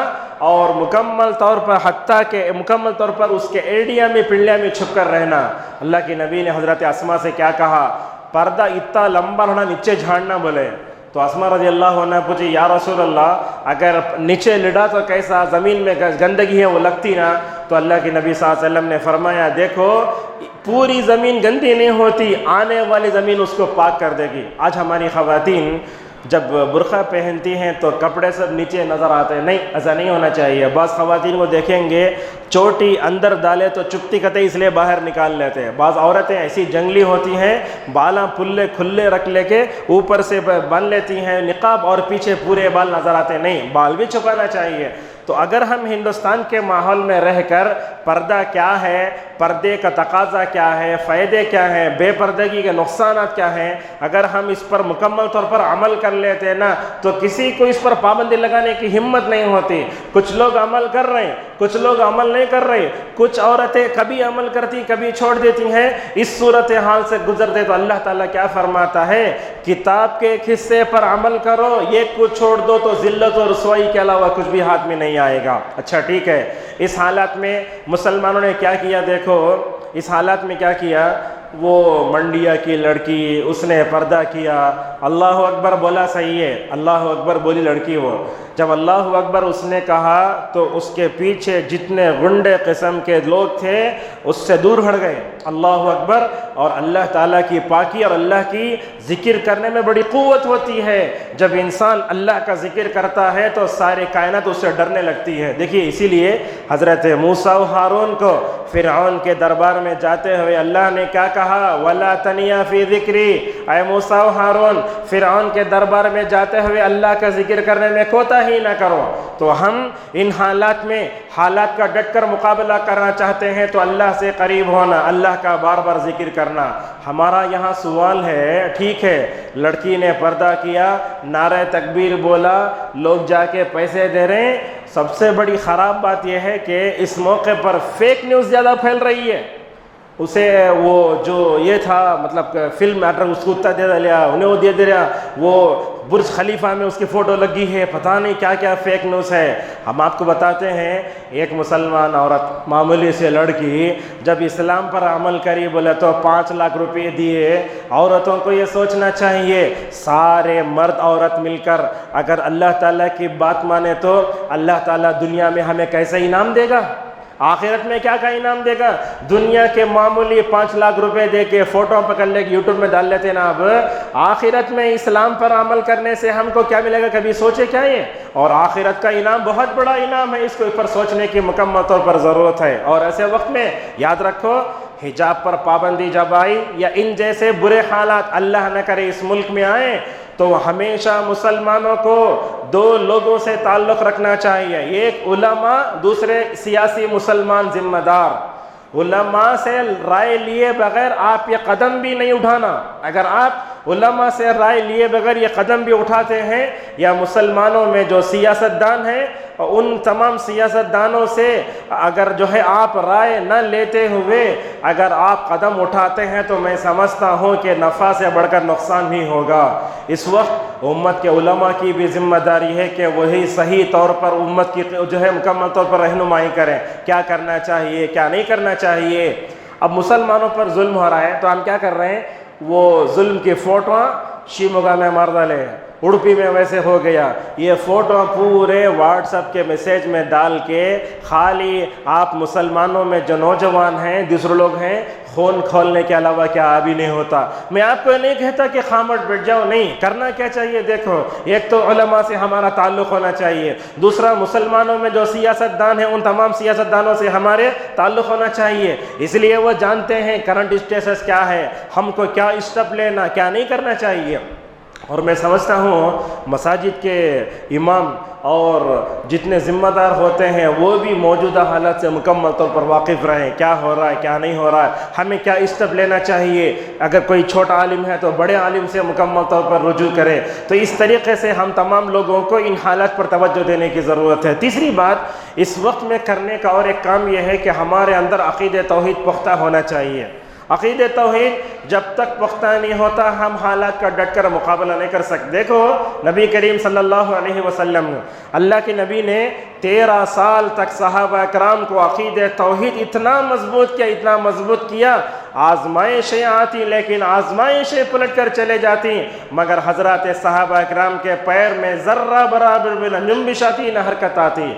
[SPEAKER 2] اور مکمل طور پر حتیٰ کہ مکمل طور پر اس کے ایڑیا میں پنڈلیا میں چھپ کر رہنا. اللہ کے نبی نے حضرت اسماء سے کیا کہا؟ پردہ اتنا لمبا ہونا، نیچے جھاڑنا بولے. تو اسماء رضی اللہ عنہ پوچھی یا رسول اللہ اگر نیچے لڑا تو کیسا، زمین میں گندگی ہے وہ لگتی نا؟ تو اللہ کے نبی صلی اللہ علیہ وسلم نے فرمایا دیکھو پوری زمین گندی نہیں ہوتی، آنے والی زمین اس کو پاک کر دے گی. آج ہماری خواتین جب برقع پہنتی ہیں تو کپڑے سب نیچے نظر آتے ہیں. نہیں، ایسا نہیں ہونا چاہیے. بعض خواتین کو دیکھیں گے چوٹی اندر ڈالے تو چپتی قطعی اس لیے باہر نکال لیتے ہیں. بعض عورتیں ایسی جنگلی ہوتی ہیں، بالاں پلے کھلے رکھ لے کے اوپر سے بن لیتی ہیں نقاب اور پیچھے پورے بال نظر آتے ہیں. نہیں، بال بھی چھپانا چاہیے. تو اگر ہم ہندوستان کے ماحول میں رہ کر پردہ کیا ہے، پردے کا تقاضا کیا ہے، فائدے کیا ہیں، بے پردگی کے نقصانات کیا ہیں، اگر ہم اس پر مکمل طور پر عمل کر لیتے نا تو کسی کو اس پر پابندی لگانے کی ہمت نہیں ہوتی. کچھ لوگ عمل کر رہے ہیں، کچھ لوگ عمل نہیں کر رہے، کچھ عورتیں کبھی عمل کرتی کبھی چھوڑ دیتی ہیں. اس صورتحال سے گزرتے تو اللہ تعالیٰ کیا فرماتا ہے؟ کتاب کے ایک حصے پر عمل کرو، یہ کچھ چھوڑ دو تو ذلت و رسوائی کے علاوہ کچھ بھی ہاتھ میں نہیں آئے گا. اچھا ٹھیک ہے، اس حالات میں مسلمانوں نے کیا کیا؟ دیکھو اس حالات میں کیا کیا. وہ منڈیا کی لڑکی، اس نے پردہ کیا، اللہ اکبر بولا، صحیح ہے، اللہ اکبر بولی لڑکی. وہ جب اللہ اکبر اس نے کہا تو اس کے پیچھے جتنے غنڈے قسم کے لوگ تھے اس سے دور ہٹ گئے. اللہ اکبر. اور اللہ تعالیٰ کی پاکی اور اللہ کی ذکر کرنے میں بڑی قوت ہوتی ہے. جب انسان اللہ کا ذکر کرتا ہے تو سارے کائنات اس سے ڈرنے لگتی ہے. دیکھیے اسی لیے حضرت موسیٰ و ہارون کو فرعون کے دربار میں جاتے ہوئے اللہ نے کیا کہا؟ وَلَا تَنِيَا فِي ذِكْرِي. اے موسیٰ و ہارون فرعون کے دربار میں جاتے ہوئے اللہ کا ذکر کرنے میں کوتاہی نہ کرو. تو ہم ان حالات کا ڈٹ کر مقابلہ کرنا چاہتے ہیں تو اللہ سے قریب ہونا، اللہ کا بار بار ذکر کرنا. ہمارا یہاں سوال ہے، ٹھیک ہے لڑکی نے پردہ کیا، نعرہ تکبیر بولا، لوگ جا کے پیسے دے رہے ہیں. سب سے بڑی خراب بات یہ ہے کہ اس موقع پر فیک نیوز زیادہ پھیل رہی ہے. اسے وہ جو یہ تھا مطلب فلم ایکٹر اس کو اتنا دے دیا, انہیں وہ دے دیا, وہ برج خلیفہ میں اس کی فوٹو لگی ہے, پتہ نہیں کیا کیا فیک نیوز ہے. ہم آپ کو بتاتے ہیں ایک مسلمان عورت معمولی سے لڑکی جب اسلام پر عمل کری بولے تو 5 لاکھ روپے دیے. عورتوں کو یہ سوچنا چاہیے سارے مرد عورت مل کر اگر اللہ تعالیٰ کی بات مانے تو اللہ تعالیٰ دنیا میں ہمیں کیسا انعام دے گا, آخرت میں کیا کا انعام دے گا. دنیا کے معمولی 5 لاکھ روپے دے کے فوٹو پکڑ لے کے یوٹیوب میں ڈال لیتے نا, اب آخرت میں اسلام پر عمل کرنے سے ہم کو کیا ملے گا, کبھی سوچے کیا یہ؟ اور آخرت کا انعام بہت بڑا انعام ہے, اس کو اوپر سوچنے کی مکمل طور پر ضرورت ہے. اور ایسے وقت میں یاد رکھو حجاب پر پابندی جب آئی یا ان جیسے برے حالات اللہ نہ کرے اس ملک میں آئیں تو ہمیشہ مسلمانوں کو 2 لوگوں سے تعلق رکھنا چاہیے, ایک علماء, دوسرے سیاسی مسلمان ذمہ دار. علماء سے رائے لیے بغیر آپ یہ قدم بھی نہیں اٹھانا. اگر آپ علماء سے رائے لیے بغیر یہ قدم بھی اٹھاتے ہیں یا مسلمانوں میں جو سیاستدان ہیں ان تمام سیاستدانوں سے اگر جو ہے آپ رائے نہ لیتے ہوئے اگر آپ قدم اٹھاتے ہیں تو میں سمجھتا ہوں کہ نفع سے بڑھ کر نقصان ہی ہوگا. اس وقت امت کے علماء کی بھی ذمہ داری ہے کہ وہی صحیح طور پر امت کی جو ہے مکمل طور پر رہنمائی کریں, کیا کرنا چاہیے کیا نہیں کرنا چاہیے. اب مسلمانوں پر ظلم ہو رہا ہے تو ہم کیا کر رہے ہیں, وہ ظلم کی فوٹو شیموگا میں مار ڈالے, اڑپی میں ویسے ہو گیا, یہ فوٹو پورے واٹس ایپ کے میسیج میں ڈال کے خالی آپ مسلمانوں میں جو نوجوان ہیں دوسرے لوگ ہیں خون کھولنے کے علاوہ کیا ابھی نہیں ہوتا. میں آپ کو نہیں کہتا کہ خاموش بیٹھ جاؤ, نہیں, کرنا کیا چاہیے. دیکھو ایک تو علماء سے ہمارا تعلق ہونا چاہیے, دوسرا مسلمانوں میں جو سیاستدان ہیں ان تمام سیاستدانوں سے ہمارے تعلق ہونا چاہیے. اس لیے وہ جانتے ہیں کرنٹ اسٹیٹس کیا ہے, ہم کو کیا اسٹیپ لینا کیا نہیں کرنا چاہیے. اور میں سمجھتا ہوں مساجد کے امام اور جتنے ذمہ دار ہوتے ہیں وہ بھی موجودہ حالات سے مکمل طور پر واقف رہیں, کیا ہو رہا ہے کیا نہیں ہو رہا ہے, ہمیں کیا اسٹیپ لینا چاہیے. اگر کوئی چھوٹا عالم ہے تو بڑے عالم سے مکمل طور پر رجوع کرے. تو اس طریقے سے ہم تمام لوگوں کو ان حالات پر توجہ دینے کی ضرورت ہے. تیسری بات اس وقت میں کرنے کا اور ایک کام یہ ہے کہ ہمارے اندر عقید توحید پختہ ہونا چاہیے. عقید توحید جب تک پختہ نہیں ہوتا ہم حالات کا ڈٹ کر مقابلہ نہیں کر سکتے. دیکھو نبی کریم صلی اللہ علیہ وسلم اللہ کے نبی نے 13 سال تک صحابہ اکرام کو عقید توحید اتنا مضبوط کیا, آزمائشیں آتی لیکن آزمائشیں پلٹ کر چلے جاتی, مگر حضرات صحابہ اکرام کے پیر میں ذرہ برابر بھی نہ جنبش آتی نہ حرکت آتی.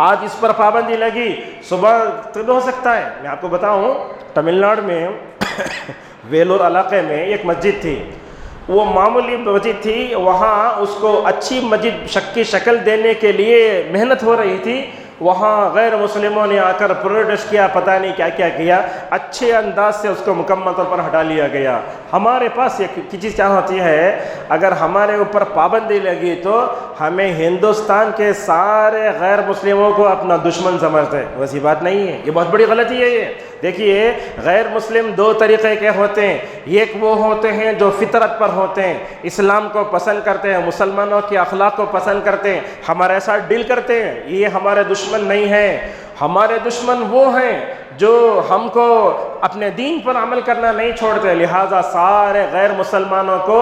[SPEAKER 2] آج اس پر پابندی لگی, صبح تو ہو سکتا ہے. میں آپ کو بتاؤں تمل ناڈو میں ویلور علاقے میں ایک مسجد تھی, وہ معمولی مسجد تھی, وہاں اس کو اچھی مسجد کی شکل دینے کے لیے محنت ہو رہی تھی. وہاں غیر مسلموں نے آ کر پروٹیسٹ کیا, پتہ نہیں کیا کیا, اچھے انداز سے اس کو مکمل طور پر ہٹا لیا گیا. ہمارے پاس یہ چیز کیا ہوتی ہے, اگر ہمارے اوپر پابندی لگی تو ہمیں ہندوستان کے سارے غیر مسلموں کو اپنا دشمن سمجھتے ہیں. ویسی بات نہیں ہے, یہ بہت بڑی غلطی ہے. یہ دیکھیے غیر مسلم 2 طریقے کے ہوتے ہیں. ایک وہ ہوتے ہیں جو فطرت پر ہوتے ہیں, اسلام کو پسند کرتے ہیں, مسلمانوں کے اخلاق کو پسند کرتے ہیں, ہمارے ساتھ ڈیل کرتے ہیں. یہ ہمارے دشمن نہیں ہیں. ہمارے دشمن وہ ہیں جو ہم کو اپنے دین پر عمل کرنا نہیں چھوڑتے. لہٰذا سارے غیر مسلمانوں کو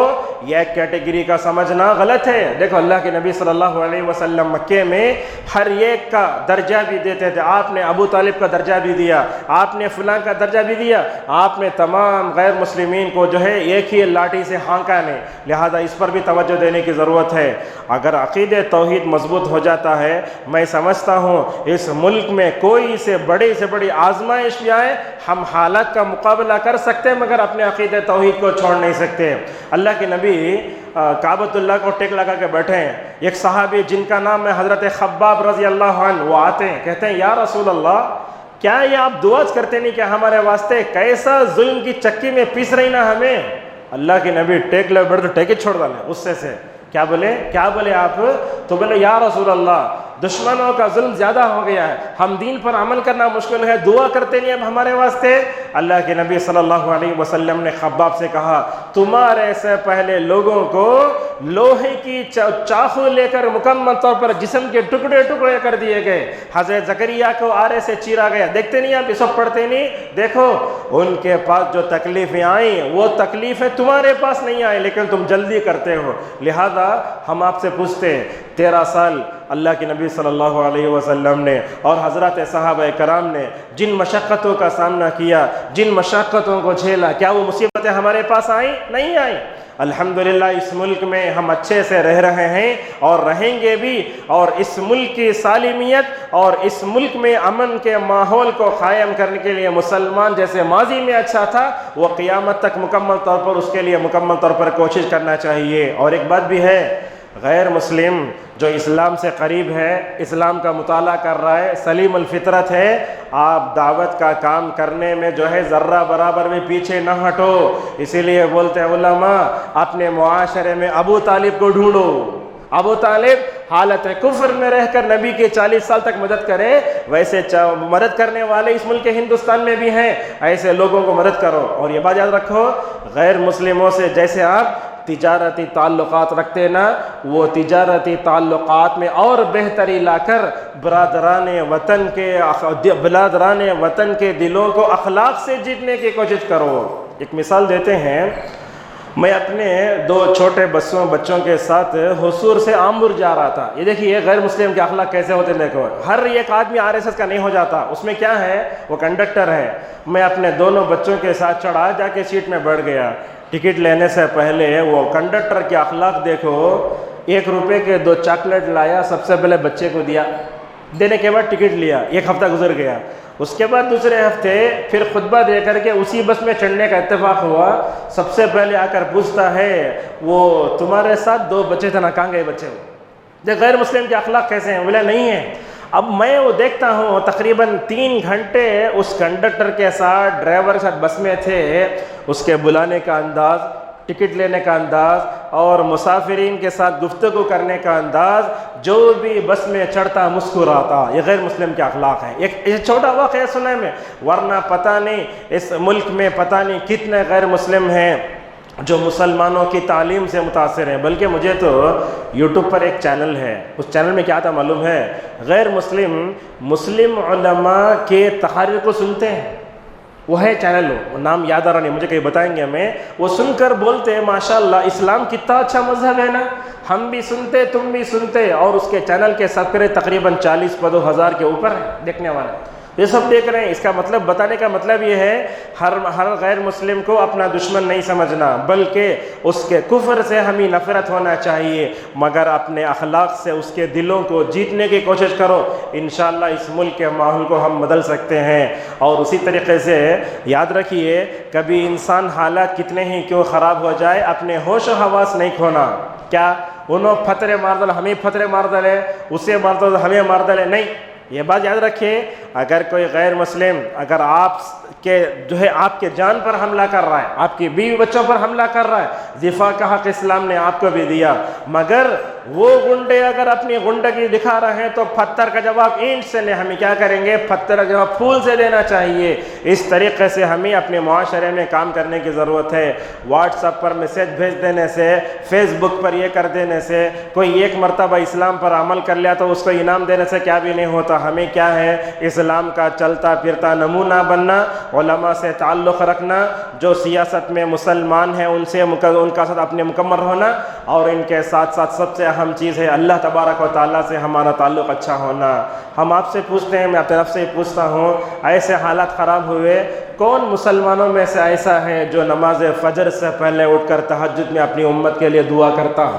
[SPEAKER 2] یہ کیٹیگری کا سمجھنا غلط ہے. دیکھو اللہ کے نبی صلی اللہ علیہ وسلم مکے میں ہر ایک کا درجہ بھی دیتے تھے. آپ نے ابو طالب کا درجہ بھی دیا, آپ نے فلاں کا درجہ بھی دیا, آپ نے تمام غیر مسلمین کو جو ہے ایک ہی لاٹھی سے ہانکا نہیں. لہٰذا اس پر بھی توجہ دینے کی ضرورت ہے. اگر عقید توحید مضبوط ہو جاتا ہے, میں سمجھتا ہوں اس ملک میں کوئی سے بڑی آزمائش بھی آئے ہم حالات کا مقابلہ کر سکتے ہیں, مگر اپنے عقید توحید کو چھوڑ نہیں سکتے. اللہ کے نبی کعبۃ اللہ کو ٹیک لگا کے بیٹھے ہیں. ایک صحابی جن کا نام ہے حضرت خباب رضی اللہ عنہ, وہ آتے ہیں, کہتے ہیں یا رسول اللہ کیا یہ آپ دعا کرتے نہیں کہ ہمارے واسطے کیسا ظلم کی چکی میں پیس رہی نا ہمیں. اللہ کے نبی ٹیک لے بیٹھے, ٹیک چھوڑ ڈالے غصے سے. کیا بولے آپ؟ تو بولے یا رسول اللہ دشمنوں کا ظلم زیادہ ہو گیا ہے، ہم دین پر عمل کرنا مشکل ہے، دعا کرتے نہیں اب ہمارے واسطے۔ اللہ کے نبی صلی اللہ علیہ وسلم نے خباب سے کہا تمہارے سے پہلے لوگوں کو لوہے کی چاقو لے کر مکمل طور پر جسم کے ٹکڑے ٹکڑے کر دیے گئے، حضرت زکریا کو آرے سے چیرا گیا، دیکھتے نہیں آپ یہ سب پڑھتے نہیں؟ دیکھو ان کے پاس جو تکلیفیں آئیں وہ تکلیفیں تمہارے پاس نہیں آئیں، لیکن تم جلدی کرتے ہو۔ لہذا ہم آپ سے پوچھتے ہیں 13 سال اللہ کے نبی صلی اللہ علیہ وسلم نے اور حضرات صحابہ کرام نے جن مشقتوں کا سامنا کیا، جن مشقتوں کو جھیلا، کیا وہ مصیبتیں ہمارے پاس آئیں؟ نہیں آئیں۔ الحمدللہ اس ملک میں ہم اچھے سے رہ رہے ہیں اور رہیں گے بھی، اور اس ملک کی سالمیت اور اس ملک میں امن کے ماحول کو قائم کرنے کے لیے مسلمان جیسے ماضی میں اچھا تھا وہ قیامت تک مکمل طور پر اس کے لیے مکمل طور پر کوشش کرنا چاہیے۔ اور ایک بات بھی ہے، غیر مسلم جو اسلام سے قریب ہے، اسلام کا مطالعہ کر رہا ہے، سلیم الفطرت ہے، آپ دعوت کا کام کرنے میں جو ہے ذرہ برابر بھی پیچھے نہ ہٹو۔ اسی لیے بولتے ہیں علماء اپنے معاشرے میں ابو طالب کو ڈھونڈو۔ ابو طالب حالت کفر میں رہ کر نبی کے 40 سال تک مدد کرے، ویسے مدد کرنے والے اس ملک ہندوستان میں بھی ہیں، ایسے لوگوں کو مدد کرو۔ اور یہ بات یاد رکھو، غیر مسلموں سے جیسے آپ تجارتی تعلقات رکھتے نا، وہ تجارتی تعلقات میں اور بہتری لا کر برادران وطن کے دلوں کو اخلاق سے جیتنے کی کوشش کرو۔ ایک مثال دیتے ہیں، میں اپنے 2 چھوٹے بچوں کے ساتھ حصور سے آمبور جا رہا تھا۔ یہ دیکھیے غیر مسلم کے اخلاق کیسے ہوتے، دیکھو ہر ایک آدمی RSS کا نہیں ہو جاتا، اس میں کیا ہے وہ کنڈکٹر ہے۔ میں اپنے دونوں بچوں کے ساتھ چڑھا، جا کے سیٹ میں بیٹھ گیا۔ ٹکٹ لینے سے پہلے وہ کنڈکٹر کے اخلاق دیکھو، 1 روپے کے 2 چاکلیٹ لایا، سب سے پہلے بچے کو دیا، دینے کے بعد ٹکٹ لیا۔ 1 ہفتہ گزر گیا، اس کے بعد دوسرے ہفتے پھر خطبہ دے کر کے اسی بس میں چڑھنے کا اتفاق ہوا، سب سے پہلے آ کر پوچھتا ہے وہ تمہارے ساتھ 2 بچے تھے نا، کہاں گئے بچے؟ دیکھ غیر مسلم کے اخلاق کیسے ہیں، بولا نہیں ہے۔ اب میں وہ دیکھتا ہوں تقریباً 3 گھنٹے اس کنڈکٹر کے ساتھ ڈرائیور کے ساتھ بس میں تھے، اس کے بلانے کا انداز، ٹکٹ لینے کا انداز اور مسافرین کے ساتھ گفتگو کرنے کا انداز، جو بھی بس میں چڑھتا مسکراتا۔ یہ غیر مسلم کے اخلاق ہیں۔ ایک چھوٹا واقعہ سنا میں، ورنہ پتہ نہیں اس ملک میں پتہ نہیں کتنے غیر مسلم ہیں جو مسلمانوں کی تعلیم سے متاثر ہیں۔ بلکہ مجھے تو یوٹیوب پر ایک چینل ہے، اس چینل میں کیا تھا معلوم ہے، غیر مسلم علماء کے تحریر کو سنتے ہیں۔ وہ ہے چینل، وہ نام یاد آ رہا نہیں، مجھے کہیں بتائیں گے ہمیں۔ وہ سن کر بولتے ہیں ماشاءاللہ اسلام کتنا اچھا مذہب ہے نا، ہم بھی سنتے تم بھی سنتے۔ اور اس کے چینل کے سبسکرائبر تقریباً 40-50 کے اوپر ہے دیکھنے والے، یہ سب دیکھ رہے ہیں۔ اس کا مطلب بتانے کا مطلب یہ ہے ہر غیر مسلم کو اپنا دشمن نہیں سمجھنا، بلکہ اس کے کفر سے ہمیں نفرت ہونا چاہیے، مگر اپنے اخلاق سے اس کے دلوں کو جیتنے کی کوشش کرو۔ انشاءاللہ اس ملک کے ماحول کو ہم بدل سکتے ہیں۔ اور اسی طریقے سے یاد رکھیے، کبھی انسان حالات کتنے ہی کیوں خراب ہو جائے، اپنے ہوش و حواس نہیں کھونا۔ کیا انہوں پتھرے مار ڈالے ہمیں پتھرے مار ڈالے، اسے مار ڈالے ہمیں مار ڈالے، نہیں۔ یہ بات یاد رکھیں، اگر کوئی غیر مسلم اگر آپ کے جو ہے آپ کے جان پر حملہ کر رہا ہے، آپ کی بیوی بچوں پر حملہ کر رہا ہے، دفاع کا حق اسلام نے آپ کو بھی دیا، مگر وہ گنڈے اگر اپنی گنڈگی دکھا رہے ہیں تو پتھر کا جواب اینٹ سے لیں، ہمیں کیا کریں گے، پتھر کا جواب پھول سے دینا چاہیے۔ اس طریقے سے ہمیں اپنے معاشرے میں کام کرنے کی ضرورت ہے۔ واٹس ایپ پر میسج بھیج دینے سے، فیس بک پر یہ کر دینے سے، کوئی 1 مرتبہ اسلام پر عمل کر لیا تو اس کو انعام دینے سے کیا بھی نہیں ہوتا۔ ہمیں کیا ہے، اسلام کا چلتا پھرتا نمونہ بننا، علماء سے تعلق رکھنا، جو سیاست میں مسلمان ہیں ان سے ان کا ساتھ اپنے مکمل ہونا، اور ان کے ساتھ ساتھ سب سے اہم چیز ہے اللہ تبارک و تعالیٰ سے ہمارا تعلق اچھا ہونا۔ ہم آپ سے پوچھتے ہیں، میں اپنے طرف سے ہی پوچھتا ہوں، ایسے حالات خراب ہوئے، کون مسلمانوں میں سے ایسا ہے جو نماز فجر سے پہلے اٹھ کر تہجد میں اپنی امت کے لیے دعا کرتا؟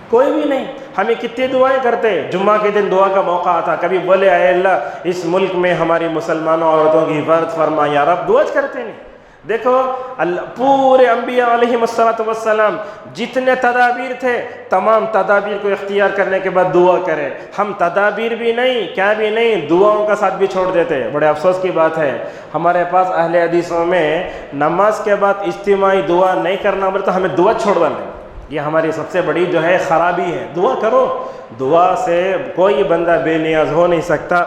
[SPEAKER 2] کوئی بھی نہیں۔ ہمیں کتنی دعائیں کرتے، جمعہ کے دن دعا کا موقع آتا، کبھی بولے اے اللہ اس ملک میں ہماری مسلمانوں عورتوں کی حفاظت فرما یا رب، دعا کرتے نہیں۔ دیکھو پورے انبیاء علیہ السلام جتنے تدابیر تھے، تمام تدابیر کو اختیار کرنے کے بعد دعا کرے۔ ہم تدابیر بھی نہیں، کیا بھی نہیں، دعاؤں کا ساتھ بھی چھوڑ دیتے۔ بڑے افسوس کی بات ہے، ہمارے پاس اہل حدیثوں میں نماز کے بعد اجتماعی دعا نہیں کرنا بولے تو ہمیں دعا چھوڑ ڈالیں۔ یہ ہماری سب سے بڑی جو ہے خرابی ہے. دعا کرو, دعا سے کوئی بندہ بے نیاز ہو نہیں سکتا.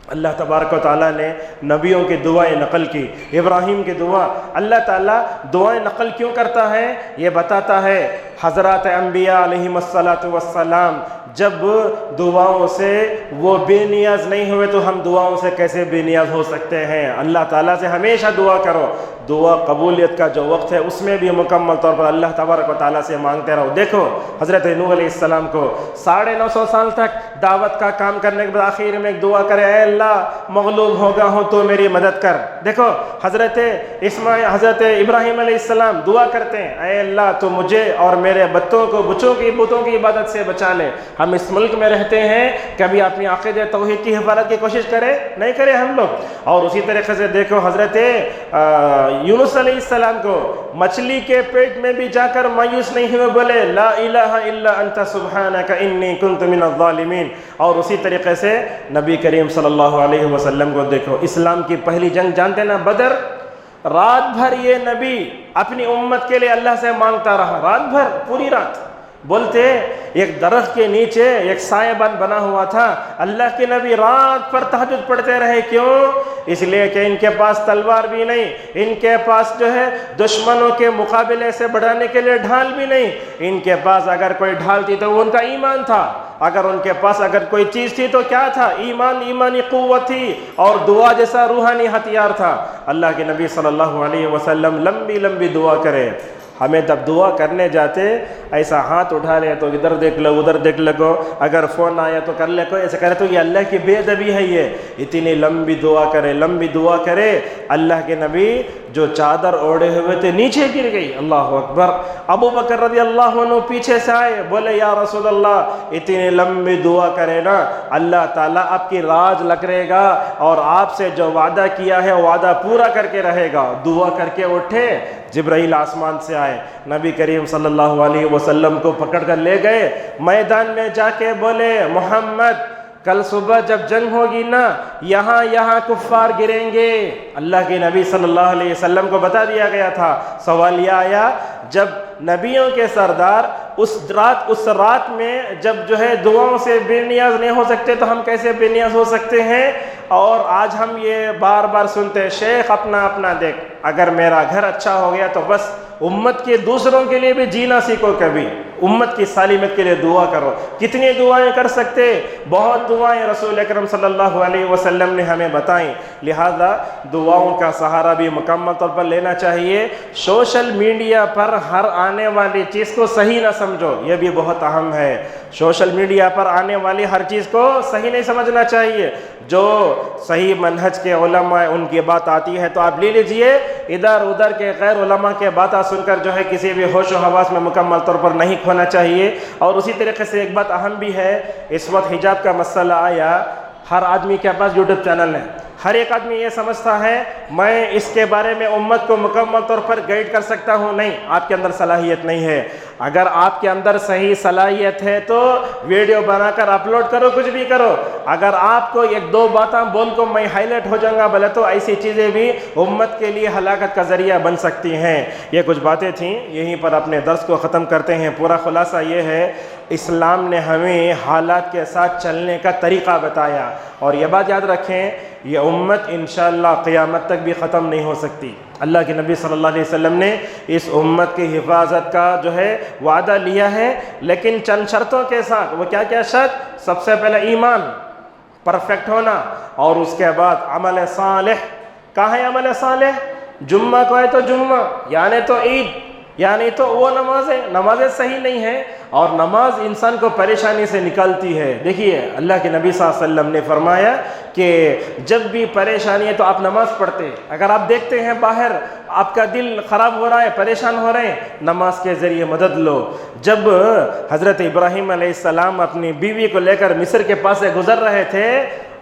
[SPEAKER 2] اللہ تبارک و تعالیٰ نے نبیوں کی دعائیں نقل کی. ابراہیم کی دعا, اللہ تعالیٰ دعائیں نقل کیوں کرتا ہے یہ بتاتا ہے. حضرات انبیاء علیہم السلام جب دعاؤں سے وہ بے نیاز نہیں ہوئے تو ہم دعاؤں سے کیسے بے نیاز ہو سکتے ہیں؟ اللہ تعالیٰ سے ہمیشہ دعا کرو. دعا قبولیت کا جو وقت ہے اس میں بھی مکمل طور پر اللہ تبارک و تعالیٰ سے مانگتے رہو. دیکھو حضرت نوح علیہ السلام کو 950 سال تک دعوت کا کام کرنے کے بعد آخر میں ایک دعا کرے, اے اللہ مغلوب ہو گیا ہوں تو میری مدد کر. دیکھو حضرت ابراہیم علیہ السلام دعا کرتے ہیں, اے اللہ تو مجھے اور میرے بتوں کی عبادت سے بچا لے. ہم اس ملک میں رہتے ہیں, کبھی اپنی عقیدہ توحید کی حفاظت کی کوشش نہیں کرے ہم لوگ. اور اسی طریقے سے دیکھو حضرت یونس علیہ السلام کو مچھلی کے پیٹ میں بھی جا کر مایوس نہیں ہوئے, بولے لا الہ الا انت سبحانک انی کنت من الظالمین. اور اسی طریقے سے نبی کریم صلی اللہ علیہ وسلم کو دیکھو, اسلام کی پہلی جنگ جانتے نا, بدر. رات بھر یہ نبی اپنی امت کے لیے اللہ سے مانگتا رہا, رات بھر, پوری رات. بولتے ایک درخت کے نیچے ایک سایہ بان بنا ہوا تھا, اللہ کے نبی رات پر تہجد پڑھتے رہے. کیوں؟ اس لیے کہ ان کے پاس تلوار بھی نہیں, ان کے پاس جو ہے دشمنوں کے مقابلے سے بڑھانے کے لیے ڈھال بھی نہیں. ان کے پاس اگر کوئی ڈھال تھی تو وہ ان کا ایمان تھا, اگر ان کے پاس اگر کوئی چیز تھی تو کیا تھا؟ ایمانی قوت تھی اور دعا جیسا روحانی ہتھیار تھا. اللہ کے نبی صلی اللہ علیہ وسلم لمبی دعا کرے. ہمیں جب دعا کرنے جاتے ایسا ہاتھ اٹھا لے تو ادھر دیکھ لو ادھر دیکھ لو, اگر فون آیا تو کر لے, کوئی ایسا کرے تو یہ اللہ کی بے ادبی ہے. یہ اتنی لمبی دعا کرے. اللہ کے نبی جو چادر اوڑے ہوئے تھے نیچے گر گئی. اللہ اکبر. ابو بکر رضی اللہ عنہ پیچھے سے آئے, بولے یا رسول اللہ اتنی لمبی دعا کرے نا, اللہ تعالیٰ آپ کی راج لکرے گا اور آپ سے جو وعدہ کیا ہے وعدہ پورا کر کے رہے گا. دعا کر کے اٹھے, جبرائیل آسمان سے آئے, نبی کریم صلی اللہ علیہ وسلم کو پکڑ کر لے گئے. میدان میں جا کے بولے, محمد کل صبح جب جنگ ہوگی نا یہاں کفار گریں گے. اللہ کے نبی صلی اللہ علیہ وسلم کو بتا دیا گیا تھا. سوال یہ آیا, جب نبیوں کے سردار اس رات میں جب جو ہے دعاؤں سے بے نیاز نہیں ہو سکتے تو ہم کیسے بے نیاز ہو سکتے ہیں؟ اور آج ہم یہ بار سنتے, شیخ اپنا دیکھ, اگر میرا گھر اچھا ہو گیا تو بس امت کے دوسروں کے لیے بھی جینا سیکھو, کبھی امت کی سالمیت کے لیے دعا کرو. کتنی دعائیں کر سکتے؟ بہت دعائیں رسول اکرم صلی اللہ علیہ وسلم نے ہمیں بتائیں. لہذا دعاؤں کا سہارا بھی مکمل طور پر لینا چاہیے. سوشل میڈیا پر ہر آنے والی چیز کو صحیح نہ سمجھو, یہ بھی بہت اہم ہے. سوشل میڈیا پر آنے والی ہر چیز کو صحیح نہیں سمجھنا چاہیے. جو صحیح منہج کے علماء ان کی بات آتی ہے تو آپ لے لیجئے, ادھر ادھر کے غیر علماء کے باتیں سن کر جو ہے کسی بھی ہوش و حواس میں مکمل طور پر نہیں کھونا چاہیے. اور اسی طریقے سے ایک بات اہم بھی ہے, اس وقت حجاب کا مسئلہ آیا, ہر آدمی کے پاس یوٹیوب چینل ہے. ہر ایک آدمی یہ سمجھتا ہے میں اس کے بارے میں امت کو مکمل طور پر گائیڈ کر سکتا ہوں. نہیں, آپ کے اندر صلاحیت نہیں ہے. اگر آپ کے اندر صحیح صلاحیت ہے تو ویڈیو بنا کر اپلوڈ کرو, کچھ بھی کرو. اگر آپ کو ایک دو باتیں بول کو میں ہائی لائٹ ہو جاؤں گا بولے تو ایسی چیزیں بھی امت کے لیے ہلاکت کا ذریعہ بن سکتی ہیں. یہ کچھ باتیں تھیں, یہیں پر اپنے درس کو ختم کرتے ہیں. پورا خلاصہ یہ ہے, اسلام نے ہمیں حالات کے ساتھ چلنے کا طریقہ بتایا. اور یہ بات یاد رکھیں, یہ امت انشاءاللہ قیامت تک بھی ختم نہیں ہو سکتی. اللہ کے نبی صلی اللہ علیہ وسلم نے اس امت کی حفاظت کا جو ہے وعدہ لیا ہے, لیکن چند شرطوں کے ساتھ. وہ کیا شرط؟ سب سے پہلے ایمان پرفیکٹ ہونا, اور اس کے بعد عمل صالح. کہاں ہے عمل صالح؟ جمعہ کو ہے تو جمعہ, یعنی تو عید, یعنی تو وہ نمازیں صحیح نہیں ہیں, اور نماز انسان کو پریشانی سے نکالتی ہے. دیکھیے اللہ کے نبی صلی اللہ علیہ وسلم نے فرمایا کہ جب بھی پریشانی ہے تو آپ نماز پڑھتے. اگر آپ دیکھتے ہیں باہر آپ کا دل خراب ہو رہا ہے, پریشان ہو رہے ہیں, نماز کے ذریعے مدد لو. جب حضرت ابراہیم علیہ السلام اپنی بیوی کو لے کر مصر کے پاس سے گزر رہے تھے,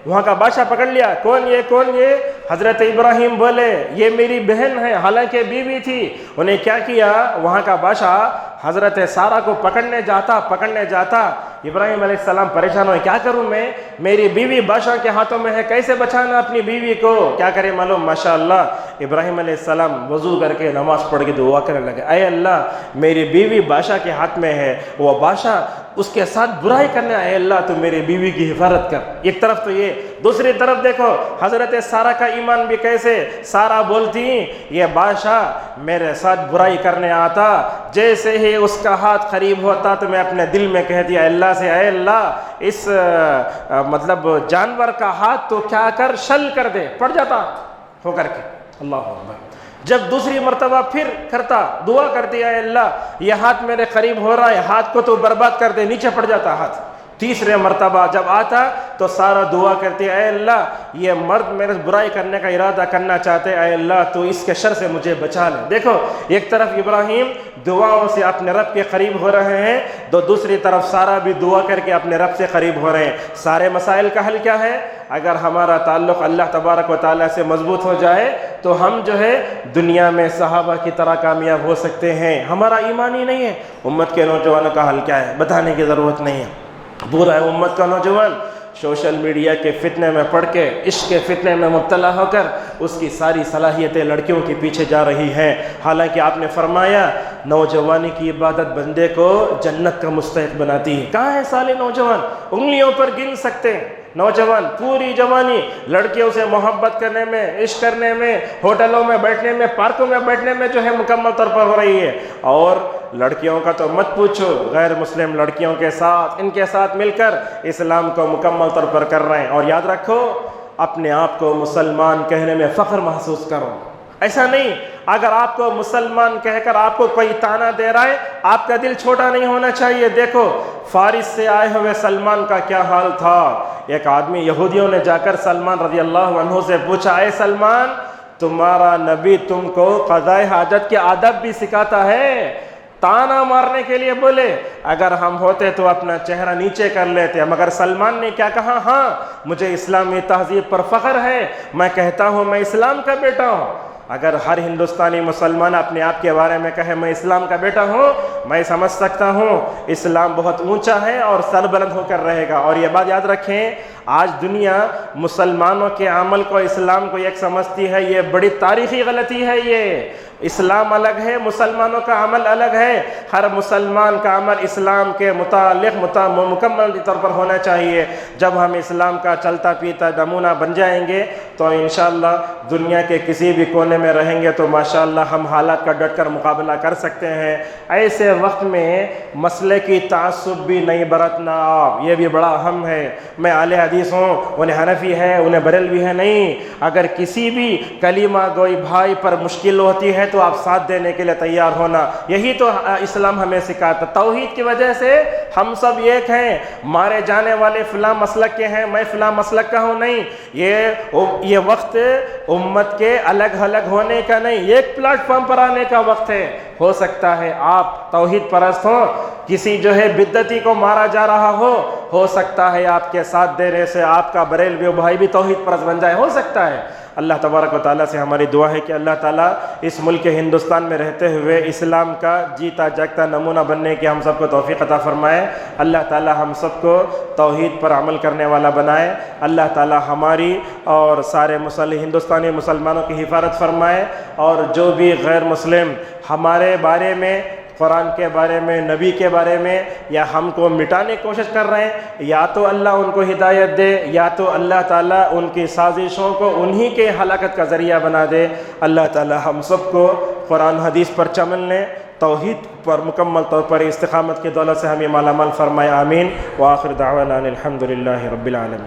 [SPEAKER 2] وہاں کا بادشاہ پکڑ لیا, کون یہ؟ حضرت ابراہیم بولے یہ میری بہن ہے, حالانکہ بیوی تھی. انہیں کیا کیا, وہاں کا بادشاہ حضرت سارہ کو پکڑنے جاتا, ابراہیم علیہ السلام پریشان ہوئے، کیا کروں میں، میری بیوی بادشاہ کے ہاتھوں میں ہے، کیسے بچانا اپنی بیوی کو، کیا کرے معلوم، ماشاءاللہ ابراہیم علیہ السلام وضو کر کے نماز پڑھ کے دعا کرنے لگے، اے اللہ میری بیوی بادشاہ کے ہاتھ میں ہے، وہ بادشاہ اس کے ساتھ برائی کرنے، اے اللہ تو میری بیوی کی حفاظت کر۔ ایک طرف تو یہ، دوسری طرف دیکھو حضرت سارہ کا ایمان بھی کیسے، سارہ بولتی یہ بادشاہ میرے ساتھ برائی کرنے آتا، جیسے ہی اس کا ہاتھ قریب ہوتا تو میں اپنے دل میں کہتی اے اللہ سے، اے اللہ اس مطلب جانور کا ہاتھ تو کیا کر، شل کر دے، پڑ جاتا ہو کر کے، اللہ اکبر۔ جب دوسری مرتبہ پھر کرتا، دعا کرتی اے اللہ یہ ہاتھ میرے قریب ہو رہا ہے، ہاتھ کو تو برباد کر دے، نیچے پڑ جاتا ہاتھ۔ تیسرے مرتبہ جب آتا تو سارا دعا کرتی اے اللہ یہ مرد میرے برائی کرنے کا ارادہ کرنا چاہتے، اے اللہ تو اس کے شر سے مجھے بچا لے۔ دیکھو ایک طرف ابراہیم دعاؤں سے اپنے رب کے قریب ہو رہے ہیں، تو دوسری طرف سارا بھی دعا کر کے اپنے رب سے قریب ہو رہے ہیں۔ سارے مسائل کا حل کیا ہے، اگر ہمارا تعلق اللہ تبارک و تعالیٰ سے مضبوط ہو جائے تو ہم جو ہے دنیا میں صحابہ کی طرح کامیاب ہو سکتے ہیں۔ ہمارا ایمان ہی نہیں ہے، امت کے نوجوانوں کا حل کیا ہے، بتانے کی ضرورت نہیں ہے۔ پورا امت کا نوجوان سوشل میڈیا کے فتنے میں پڑھ کے، عشق کے فتنے میں مبتلا ہو کر اس کی ساری صلاحیتیں لڑکیوں کے پیچھے جا رہی ہیں، حالانکہ آپ نے فرمایا نوجوانی کی عبادت بندے کو جنت کا مستحق بناتی ہے۔ کہاں ہے سالے نوجوان، انگلیوں پر گن سکتے ہیں نوجوان، پوری جوانی لڑکیوں سے محبت کرنے میں، عشق کرنے میں، ہوٹلوں میں بیٹھنے میں، پارکوں میں بیٹھنے میں جو ہے مکمل طور پر ہو رہی ہے، اور لڑکیوں کا تو مت پوچھو، غیر مسلم لڑکیوں کے ساتھ، ان کے ساتھ مل کر اسلام کو مکمل طور پر کر رہے ہیں۔ اور یاد رکھو اپنے آپ کو مسلمان کہنے میں فخر محسوس کرو، ایسا نہیں اگر آپ کو مسلمان کہہ کر آپ کو کوئی طعنہ دے رہا ہے آپ کا دل چھوٹا نہیں ہونا چاہیے۔ دیکھو فارس سے آئے ہوئے سلمان کا کیا حال تھا، ایک آدمی یہودیوں نے جا کر سلمان رضی اللہ عنہ سے پوچھا اے سلمان تمہارا نبی تم کو قضاء حاجت کے آداب بھی سکھاتا ہے، تانا مارنے کے لیے بولے اگر ہم ہوتے تو اپنا چہرہ نیچے کر لیتے، مگر سلمان نے کیا کہا، ہاں مجھے اسلامی تہذیب پر فخر ہے، میں کہتا ہوں میں اسلام کا بیٹا ہوں۔ اگر ہر ہندوستانی مسلمان اپنے آپ کے بارے میں کہے میں اسلام کا بیٹا ہوں، میں سمجھ سکتا ہوں اسلام بہت اونچا ہے اور سر بلند ہو کر رہے گا۔ اور یہ بات یاد رکھیں آج دنیا مسلمانوں کے عمل کو اسلام کو ایک سمجھتی ہے، یہ بڑی تاریخی غلطی ہے۔ یہ اسلام الگ ہے، مسلمانوں کا عمل الگ ہے، ہر مسلمان کا عمل اسلام کے متعلق مکمل طور پر ہونا چاہیے۔ جب ہم اسلام کا چلتا پیتا نمونہ بن جائیں گے تو انشاءاللہ دنیا کے کسی بھی کونے میں رہیں گے تو ماشاءاللہ ہم حالات کا ڈٹ کر مقابلہ کر سکتے ہیں۔ ایسے وقت میں مسئلے کی تعصب بھی نہیں برتنا، یہ بھی بڑا اہم ہے۔ میں اہل حدیث ہوں، انہیں حنفی ہے، انہیں بریلوی ہے، نہیں، اگر کسی بھی کلمہ گوئی بھائی پر مشکل ہوتی ہے تو آپ ساتھ دینے کے لیے تیار ہونا، یہی تو اسلام ہمیں سکھاتا۔ توحید کی وجہ سے ہم سب ایک ہیں، مارے جانے والے فلاں مسلک کے ہیں، میں فلاں مسلک کا ہوں، نہیں، یہ وقت امت کے الگ الگ ہونے کا نہیں، ایک پلیٹ فارم پر آنے کا وقت ہے۔ ہو سکتا ہے آپ توحید پرست ہوں، کسی جو ہے بدعتی کو مارا جا رہا ہو سکتا ہے آپ کے ساتھ دینے سے آپ کا بریلوی بھائی بھی توحید پرست بن جائے، ہو سکتا ہے۔ اللہ تبارک و تعالیٰ سے ہماری دعا ہے کہ اللہ تعالیٰ اس ملک ہندوستان میں رہتے ہوئے اسلام کا جیتا جاگتا نمونہ بننے کی ہم سب کو توفیق عطا فرمائے۔ اللہ تعالیٰ ہم سب کو توحید پر عمل کرنے والا بنائے۔ اللہ تعالیٰ ہماری اور سارے ہندوستانی مسلمانوں کی حفاظت فرمائے، اور جو بھی غیر مسلم ہمارے بارے میں، قرآن کے بارے میں، نبی کے بارے میں یا ہم کو مٹانے کی کوشش کر رہے ہیں، یا تو اللہ ان کو ہدایت دے یا تو اللہ تعالیٰ ان کی سازشوں کو انہی کے ہلاکت کا ذریعہ بنا دے۔ اللہ تعالیٰ ہم سب کو قرآن حدیث پر چملنے، توحید پر مکمل طور پر استقامت کی دولت سے ہمیں مالا مال فرمائے، آمین۔ وآخر دعوانا الحمد للہ رب العالمین۔